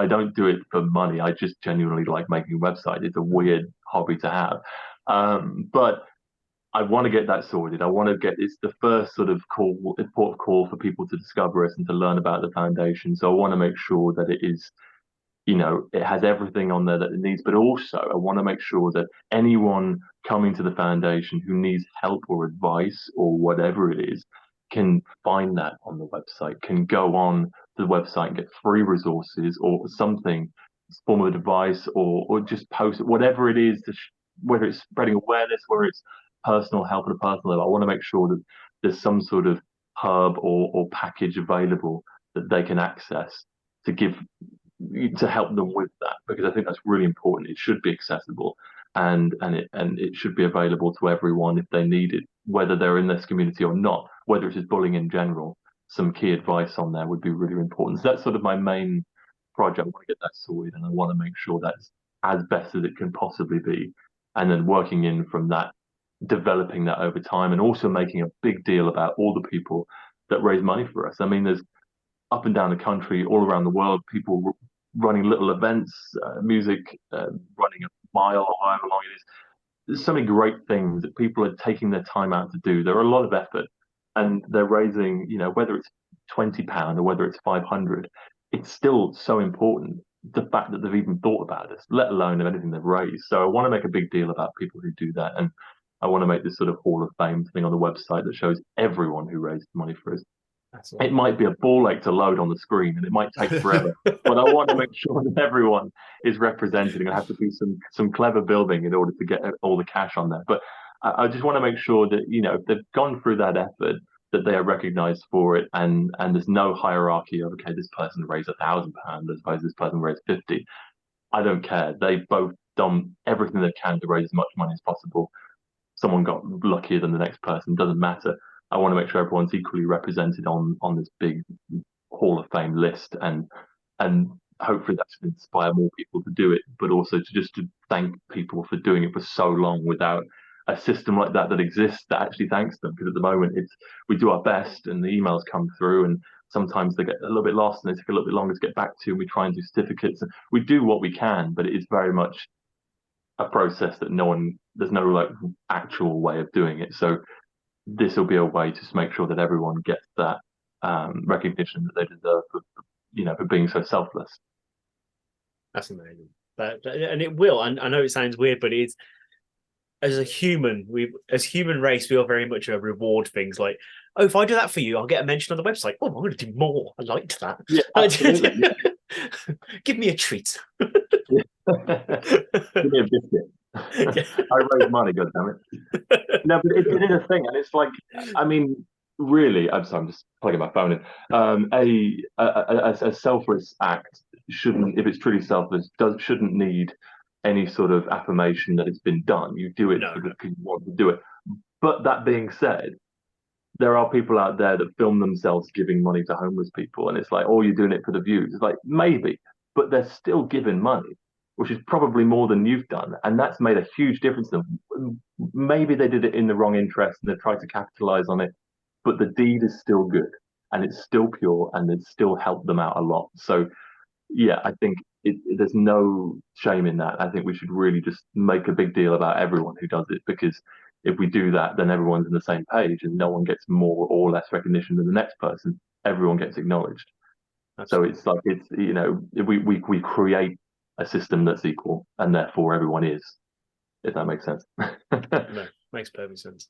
I: don't do it for money. I just genuinely like making websites. It's a weird hobby to have. But I want to get that sorted. It's the first sort of port of call for people to discover us and to learn about the foundation. So I want to make sure that it is, it has everything on there that it needs. But also I want to make sure that anyone coming to the foundation who needs help or advice or whatever it is can find that on the website, can go on to the website and get free resources or something, form of advice, or just post it, whatever it is, whether it's spreading awareness, whether it's personal help at a personal level. I want to make sure that there's some sort of hub or package available that they can access to help them with that, because I think that's really important. It should be accessible and it should be available to everyone if they need it, whether they're in this community or not, whether it's just bullying in general. Some key advice on there would be really important. So that's sort of my main project. I want to get that sorted, and I want to make sure that's as best as it can possibly be, and then working in from that, developing that over time, and also making a big deal about all the people that raise money for us. I mean, there's up and down the country, all around the world, people running little events, music, running a mile or however long it is. There's so many great things that people are taking their time out to do. There are a lot of effort, and they're raising, whether it's £20 or whether it's 500, it's still so important, the fact that they've even thought about this, let alone of anything they've raised. So I want to make a big deal about people who do that. And I want to make this sort of Hall of Fame thing on the website that shows everyone who raised money for us. It might be a ball ache to load on the screen and it might take forever, but I want to make sure that everyone is represented and I have to do some clever building in order to get all the cash on there. But I just want to make sure that, you know, if they've gone through that effort, that they are recognized for it, and there's no hierarchy of, okay, this person raised £1,000 as opposed to this person raised 50. I don't care. They've both done everything they can to raise as much money as possible. Someone got luckier than the next person, doesn't matter. I want to make sure everyone's equally represented on this big Hall of Fame list, and hopefully that should inspire more people to do it, but also to thank people for doing it for so long without a system like that exists that actually thanks them. Because at the moment we do our best and the emails come through and sometimes they get a little bit lost and they take a little bit longer to get back to, and we try and do certificates and we do what we can, but it is very much a process that there's no like actual way of doing it. So this will be a way to make sure that everyone gets that recognition that they deserve for being so selfless.
A: That's amazing. And it will. And I know it sounds weird, but it's, as a human race, we are very much a reward things like, oh, if I do that for you, I'll get a mention on the website. Oh, I'm going to do more. I liked that.
I: Yeah, absolutely.
A: Give me a treat.
I: Give me a biscuit. I raise money, goddammit. No, but it is a thing, and it's like, I mean, really, I'm just plugging my phone in. A selfless act shouldn't, if it's truly selfless, shouldn't need any sort of affirmation that it's been done. You do it because you want to do it. But that being said, there are people out there that film themselves giving money to homeless people, and it's like, oh, you're doing it for the views. It's like, maybe, but they're still giving money, which is probably more than you've done, and that's made a huge difference to them. Maybe they did it in the wrong interest and they tried to capitalize on it, but the deed is still good and it's still pure and it's still helped them out a lot. So yeah, I think there's no shame in that. I think we should really just make a big deal about everyone who does it, because if we do that, then everyone's on the same page and no one gets more or less recognition than the next person. Everyone gets acknowledged. So it's like, it's, you know, we create a system that's equal and therefore everyone is, if that makes sense.
A: No, makes perfect sense.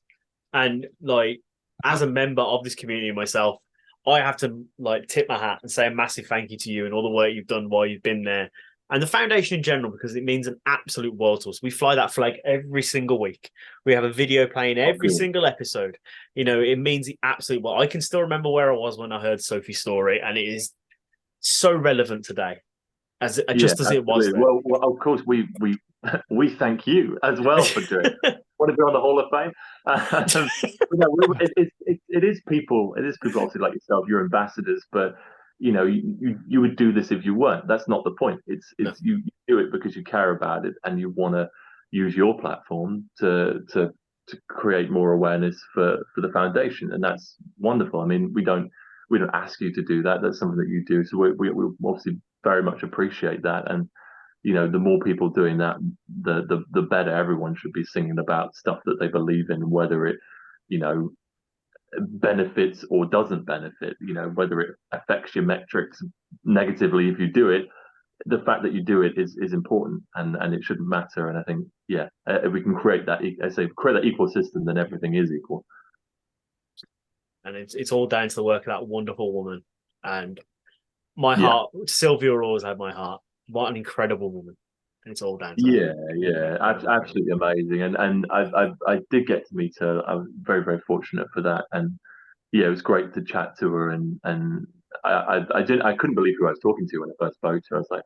A: And like, as a member of this community myself, I have to like tip my hat and say a massive thank you to you and all the work you've done while you've been there, and the foundation in general, because it means an absolute world to us. We fly that flag every single week. We have a video playing every single episode. You know, it means the absolute world. I can still remember where I was when I heard Sophie's story, and it is so relevant today, as it was then.
I: Well, of course, we thank you as well for doing it. Want to be on the Hall of Fame? It is people. It is people, obviously, like yourself. You're ambassadors, but you know, you would do this if you weren't. That's not the point. It's you do it because you care about it and you want to use your platform to create more awareness for the foundation, and that's wonderful. I mean, we don't ask you to do that. That's something that you do. So we obviously very much appreciate that. And you know, the more people doing that, the better. Everyone should be singing about stuff that they believe in, whether it, you know, benefits or doesn't benefit, you know, whether it affects your metrics negatively if you do it. The fact that you do it is important, and it shouldn't matter. And I think, yeah, if we can create that equal system, then everything is equal. And
A: it's all down to the work of that wonderful woman. And my heart, Sylvia will always have my heart. What an incredible woman. And it's all down to
I: her. Absolutely amazing. And I did get to meet her. I was very, very fortunate for that. And yeah, it was great to chat to her. And I couldn't believe who I was talking to when I first spoke to her. I was like,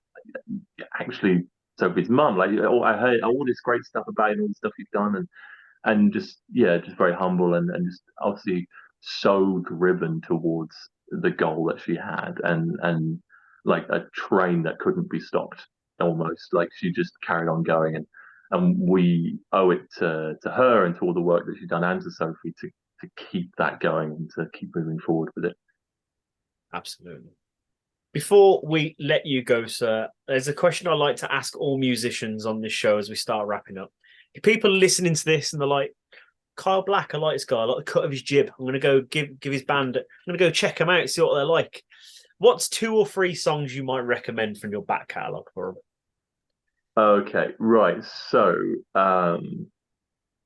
I: actually, Sophie's mum. Like, I heard all this great stuff about it, all the stuff you've done, and just very humble and just obviously so driven towards the goal that she had, and like a train that couldn't be stopped, almost. Like, she just carried on going, and we owe it to her and to all the work that she's done, and to Sophie, to keep that going and to keep moving forward with it.
A: Absolutely. Before we let you go, sir, there's a question I like to ask all musicians on this show as we start wrapping up. If people are listening to this and they're like, Kyle Blaqk, I like this guy. I like the cut of his jib. I'm gonna go give his band. I'm gonna go check them out, see what they're like. What's 2 or 3 songs you might recommend from your back catalogue for them?
I: Okay, right. So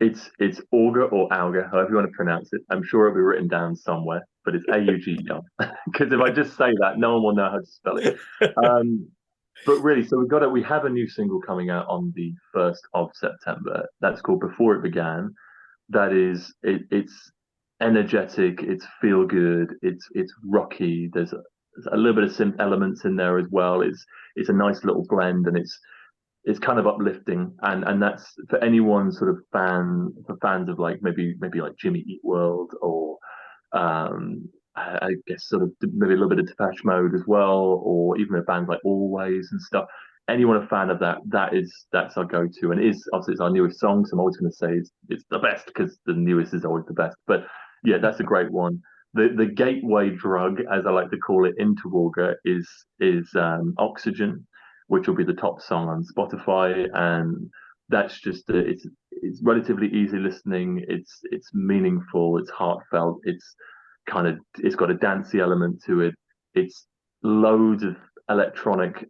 I: it's Auger or Auger, however you want to pronounce it. I'm sure it'll be written down somewhere, but it's Auger. Because if I just say that, no one will know how to spell it. But really, so we have a new single coming out on the 1st of September. That's called Before It Began. That is, it's energetic, it's feel good, it's rocky. There's a little bit of synth elements in there as well. It's a nice little blend, and it's kind of uplifting, and that's for anyone sort of fans of like maybe like Jimmy Eat World, or I guess sort of maybe a little bit of Depeche Mode as well, or even a band like Always and stuff. Anyone a fan of that's our go-to, and obviously it's our newest song, so I'm always going to say it's the best because the newest is always the best. But yeah, that's a great one. The gateway drug, as I like to call it, into Auger is Oxygen, which will be the top song on Spotify, and that's just it's relatively easy listening. It's meaningful. It's heartfelt. It's got a dancey element to it. It's loads of electronic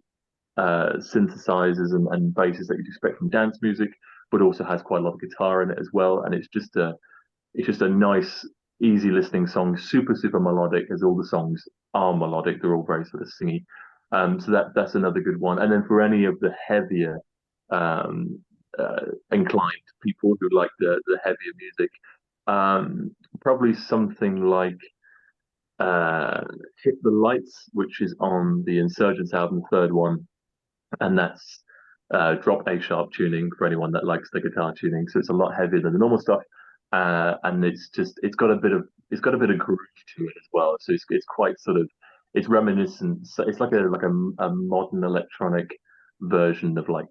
I: synthesizers and basses that you'd expect from dance music, but also has quite a lot of guitar in it as well. And it's just a nice, easy listening song. Super melodic, as all the songs are melodic. They're all very sort of singy. So that's another good one. And then for any of the heavier inclined people who like the heavier music, probably something like Hit the Lights, which is on the Insurgents album, the 3rd one, and that's drop A sharp tuning for anyone that likes the guitar tuning. So it's a lot heavier than the normal stuff, and it's got a bit of groove to it as well. So it's quite sort of, it's reminiscent. So it's like a modern electronic version of like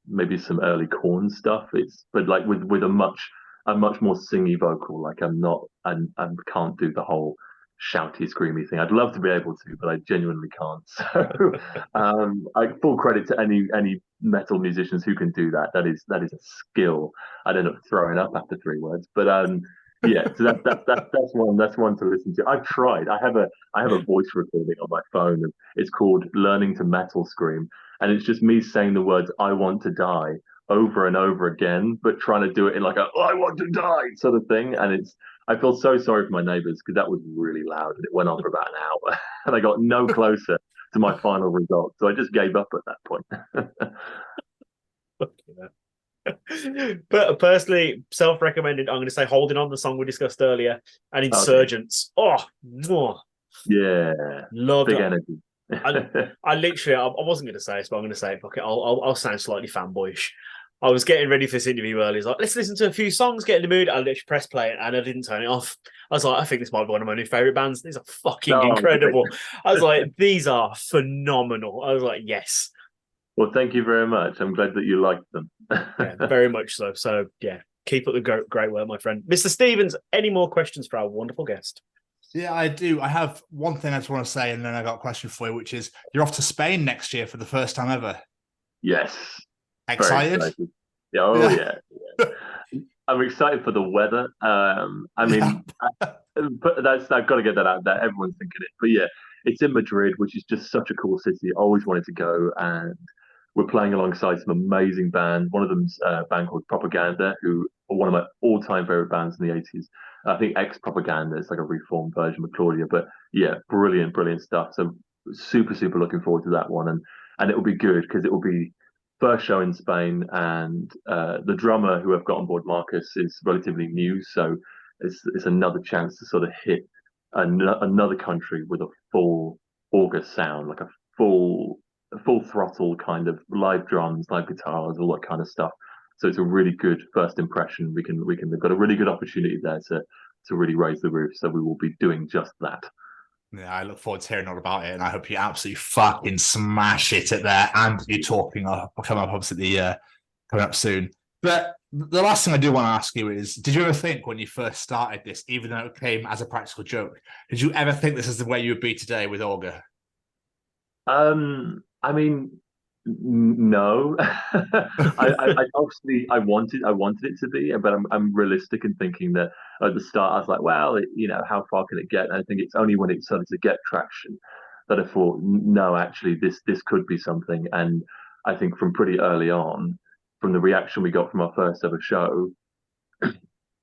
I: maybe some early Korn stuff. But like with a much more singy vocal. Like I can't do the whole shouty, screamy thing. I'd love to be able to, but I genuinely can't. So full credit to any metal musicians who can do that. That is a skill. I'd end up throwing up after 3 words. But yeah, so that's one to listen to. I've tried. I have a voice recording on my phone, and it's called Learning to Metal Scream, and it's just me saying the words "I want to die" over and over again, but trying to do it in like a "I want to die" sort of thing. And I feel so sorry for my neighbours because that was really loud, and it went on for about an hour, and I got no closer to my final result, so I just gave up at that point.
A: But personally, self-recommended, I'm going to say Holding On, the song we discussed earlier, and Insurgents. Okay.
I: Yeah,
A: love
I: big
A: it.
I: Energy.
A: I literally, I wasn't going to say this, but I'm going to say it. Okay, I'll sound slightly fanboyish. I was getting ready for this interview earlier. I was like, let's listen to a few songs, get in the mood. I literally press play and I didn't turn it off. I was like, I think this might be one of my new favorite bands. These are fucking incredible. I was like, these are phenomenal. I was like, yes.
I: Well, thank you very much. I'm glad that you liked them.
A: Yeah, very much so. So yeah, keep up the great work, my friend. Mr. Stevens, any more questions for our wonderful guest?
B: Yeah, I do. I have one thing I just want to say, and then I got a question for you, which is you're off to Spain next year for the first time ever.
I: Yes.
B: Excited?
I: Yeah. I'm excited for the weather. I mean, but I've got to get that out there. Everyone's thinking it. But yeah, it's in Madrid, which is just such a cool city. I always wanted to go, and we're playing alongside some amazing bands. One of them's a band called Propaganda, who are one of my all-time favorite bands in the 80s. I think Ex-Propaganda is like a reformed version of Claudia. But yeah, brilliant stuff. So super looking forward to that one. And it will be good because it will be first show in Spain, and the drummer who I've got on board, Marcus, is relatively new. So it's another chance to sort of hit another country with a full Auger sound, like a full throttle kind of live drums, live guitars, all that kind of stuff. So it's a really good first impression. We've got a really good opportunity there to really raise the roof. So we will be doing just that.
B: Yeah, I look forward to hearing all about it, and I hope you absolutely fucking smash it at there. And you're coming up obviously coming up soon. But the last thing I do want to ask you is, did you ever think when you first started this, even though it came as a practical joke, did you ever think this is the way you would be today with Auger?
I: I mean, No, I obviously I wanted it to be, but I'm realistic in thinking that at the start I was like, well, how far can it get? And I think it's only when it started to get traction that I thought, no, actually, this could be something. And I think from pretty early on, from the reaction we got from our first ever show,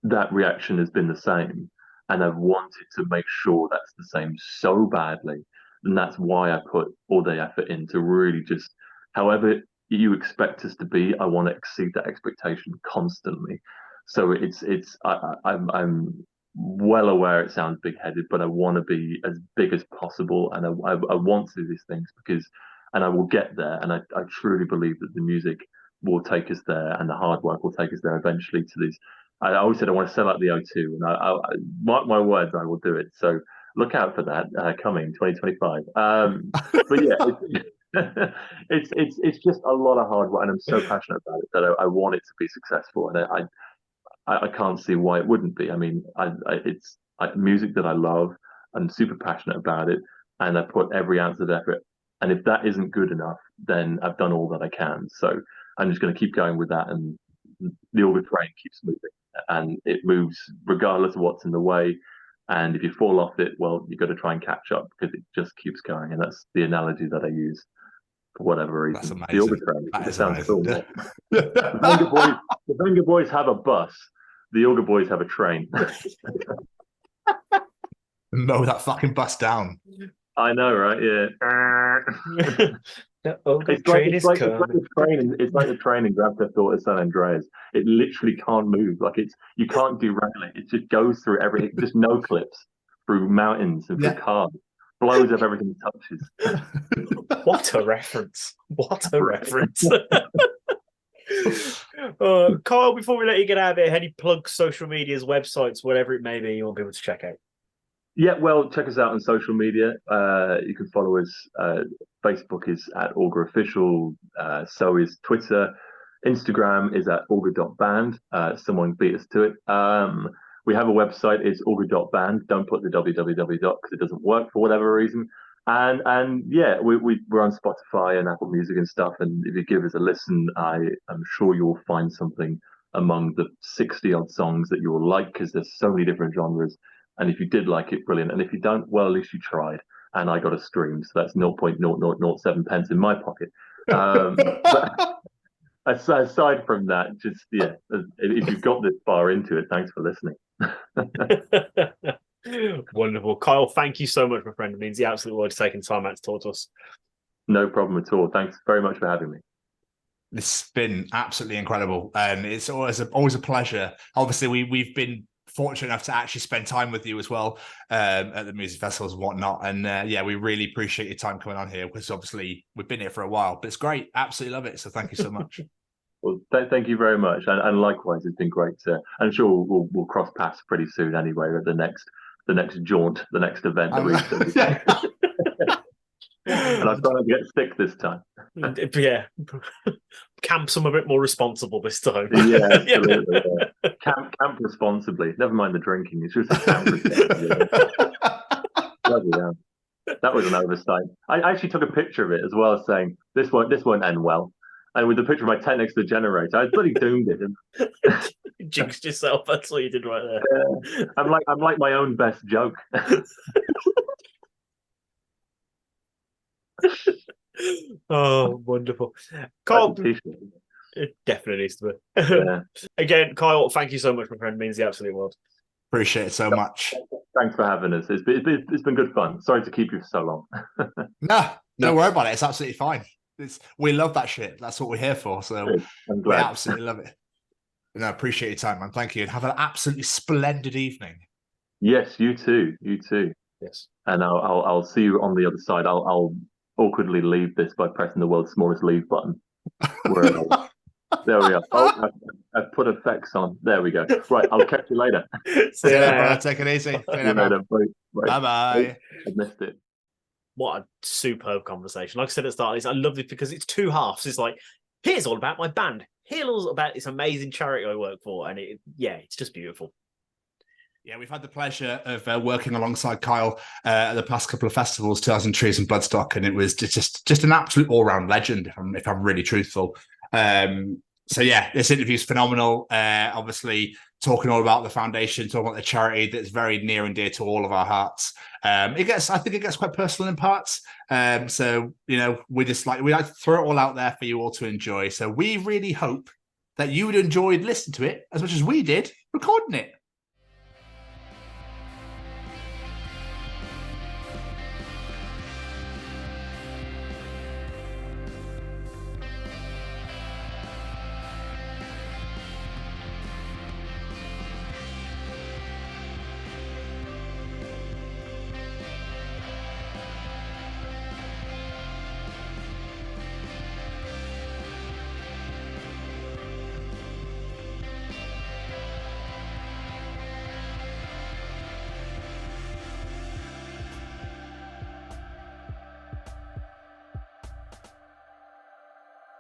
I: that reaction has been the same, and I've wanted to make sure that's the same so badly, and that's why I put all the effort in to really just, however you expect us to be, I want to exceed that expectation constantly. So I'm well aware it sounds big-headed, but I want to be as big as possible, and I want to do these things and I will get there, and I truly believe that the music will take us there, and the hard work will take us there eventually to these. I always said I want to sell out the O2, and I mark my words, I will do it. So look out for that coming 2025. But yeah, it's just a lot of hard work, and I'm so passionate about it that I want it to be successful, and I can't see why it wouldn't be. I mean, it's music that I love. I'm super passionate about it, and I put every ounce of effort. And if that isn't good enough, then I've done all that I can. So I'm just going to keep going with that, and the Auger train keeps moving, and it moves regardless of what's in the way. And if you fall off it, well, you've got to try and catch up because it just keeps going. And that's the analogy that I use for whatever reason.
B: That's amazing.
I: The Auger train.
B: That
I: It sounds cool.
B: amazing.
I: The Venga boys have a bus. The Auger boys have a train.
B: Mow that fucking bus down.
I: I know, right? Yeah.
A: The Auger
I: It's
A: train is coming.
I: it's like the train in Grand Theft Auto San Andreas. It literally can't move. Like you can't derail it. It just goes through everything. Just no clips through mountains and through cars. Blows up everything it touches.
A: What a reference! What a reference! Kyle, before we let you get out of here, any plugs, social medias, websites, whatever it may be, you want people to check out?
I: Yeah, well, check us out on social media. You can follow us. Facebook is at Auger Official. So is Twitter. Instagram is at auger.band. Someone beat us to it. We have a website. It's auger.band. Don't put the www because it doesn't work for whatever reason. And yeah, we're on Spotify and Apple Music and stuff. And if you give us a listen, I am sure you'll find something among the 60 odd songs that you will like, because there's so many different genres. And if you did like it, brilliant. And if you don't, well, at least you tried. And I got a stream, so that's 0.0007 pence in my pocket. But aside from that, just if you've got this far into it, thanks for listening.
A: Wonderful. Kyle, thank you so much, my friend. It means the absolute world to taking time out to talk to us.
I: No problem at all. Thanks very much for having me.
B: It's been absolutely incredible. It's always a pleasure. Obviously, we've been fortunate enough to actually spend time with you as well at the music festivals and whatnot. And we really appreciate your time coming on here, because obviously we've been here for a while, but it's great. Absolutely love it. So thank you so much.
I: Well, thank you very much. And likewise, it's been great. I'm sure we'll cross paths pretty soon anyway at the next jaunt, the next event that we And I'm trying to get sick this time.
A: Yeah. Camp some a bit more responsible this time.
I: Yeah, absolutely. Yeah. Camp responsibly. Never mind the drinking. It's just a camp responsibly. Bloody hell. That was an oversight. I actually took a picture of it as well, saying this won't end well. And with the picture of my tent next to the generator, I bloody doomed it.
A: You jinxed yourself. That's what you did right there.
I: Yeah. I'm like my own best joke.
A: Oh, wonderful. Kyle, it definitely needs to be. Yeah. Again, Kyle, thank you so much, my friend. It means the absolute world.
B: Appreciate it so much.
I: Thanks for having us. It's been good fun. Sorry to keep you for so long.
B: No, don't worry about it. It's absolutely fine. We love that shit. That's what we're here for. So we absolutely love it. No, appreciate your time, man. Thank you. And have an absolutely splendid evening.
I: Yes, you too. You too.
A: Yes.
I: And I'll see you on the other side. I'll awkwardly leave this by pressing the world's smallest leave button. There we are. Oh, I've put effects on. There we go. Right, I'll catch you later.
B: See you later, bro. Take it easy.
I: See you later.
B: Bye-bye.
I: I missed it.
A: What a superb conversation. Like I said at the start, I love it because it's two halves. It's like, here's all about my band. Here's all about this amazing charity I work for. And it's just beautiful.
B: Yeah, we've had the pleasure of working alongside Kyle at the past couple of festivals, 2000 Trees and Bloodstock, and it was just an absolute all-round legend, if I'm really truthful. So yeah, this interview is phenomenal. Obviously, talking all about the foundation, talking about the charity that's very near and dear to all of our hearts. I think it gets quite personal in parts. So we like to throw it all out there for you all to enjoy. So we really hope that you would enjoy listening to it as much as we did recording it.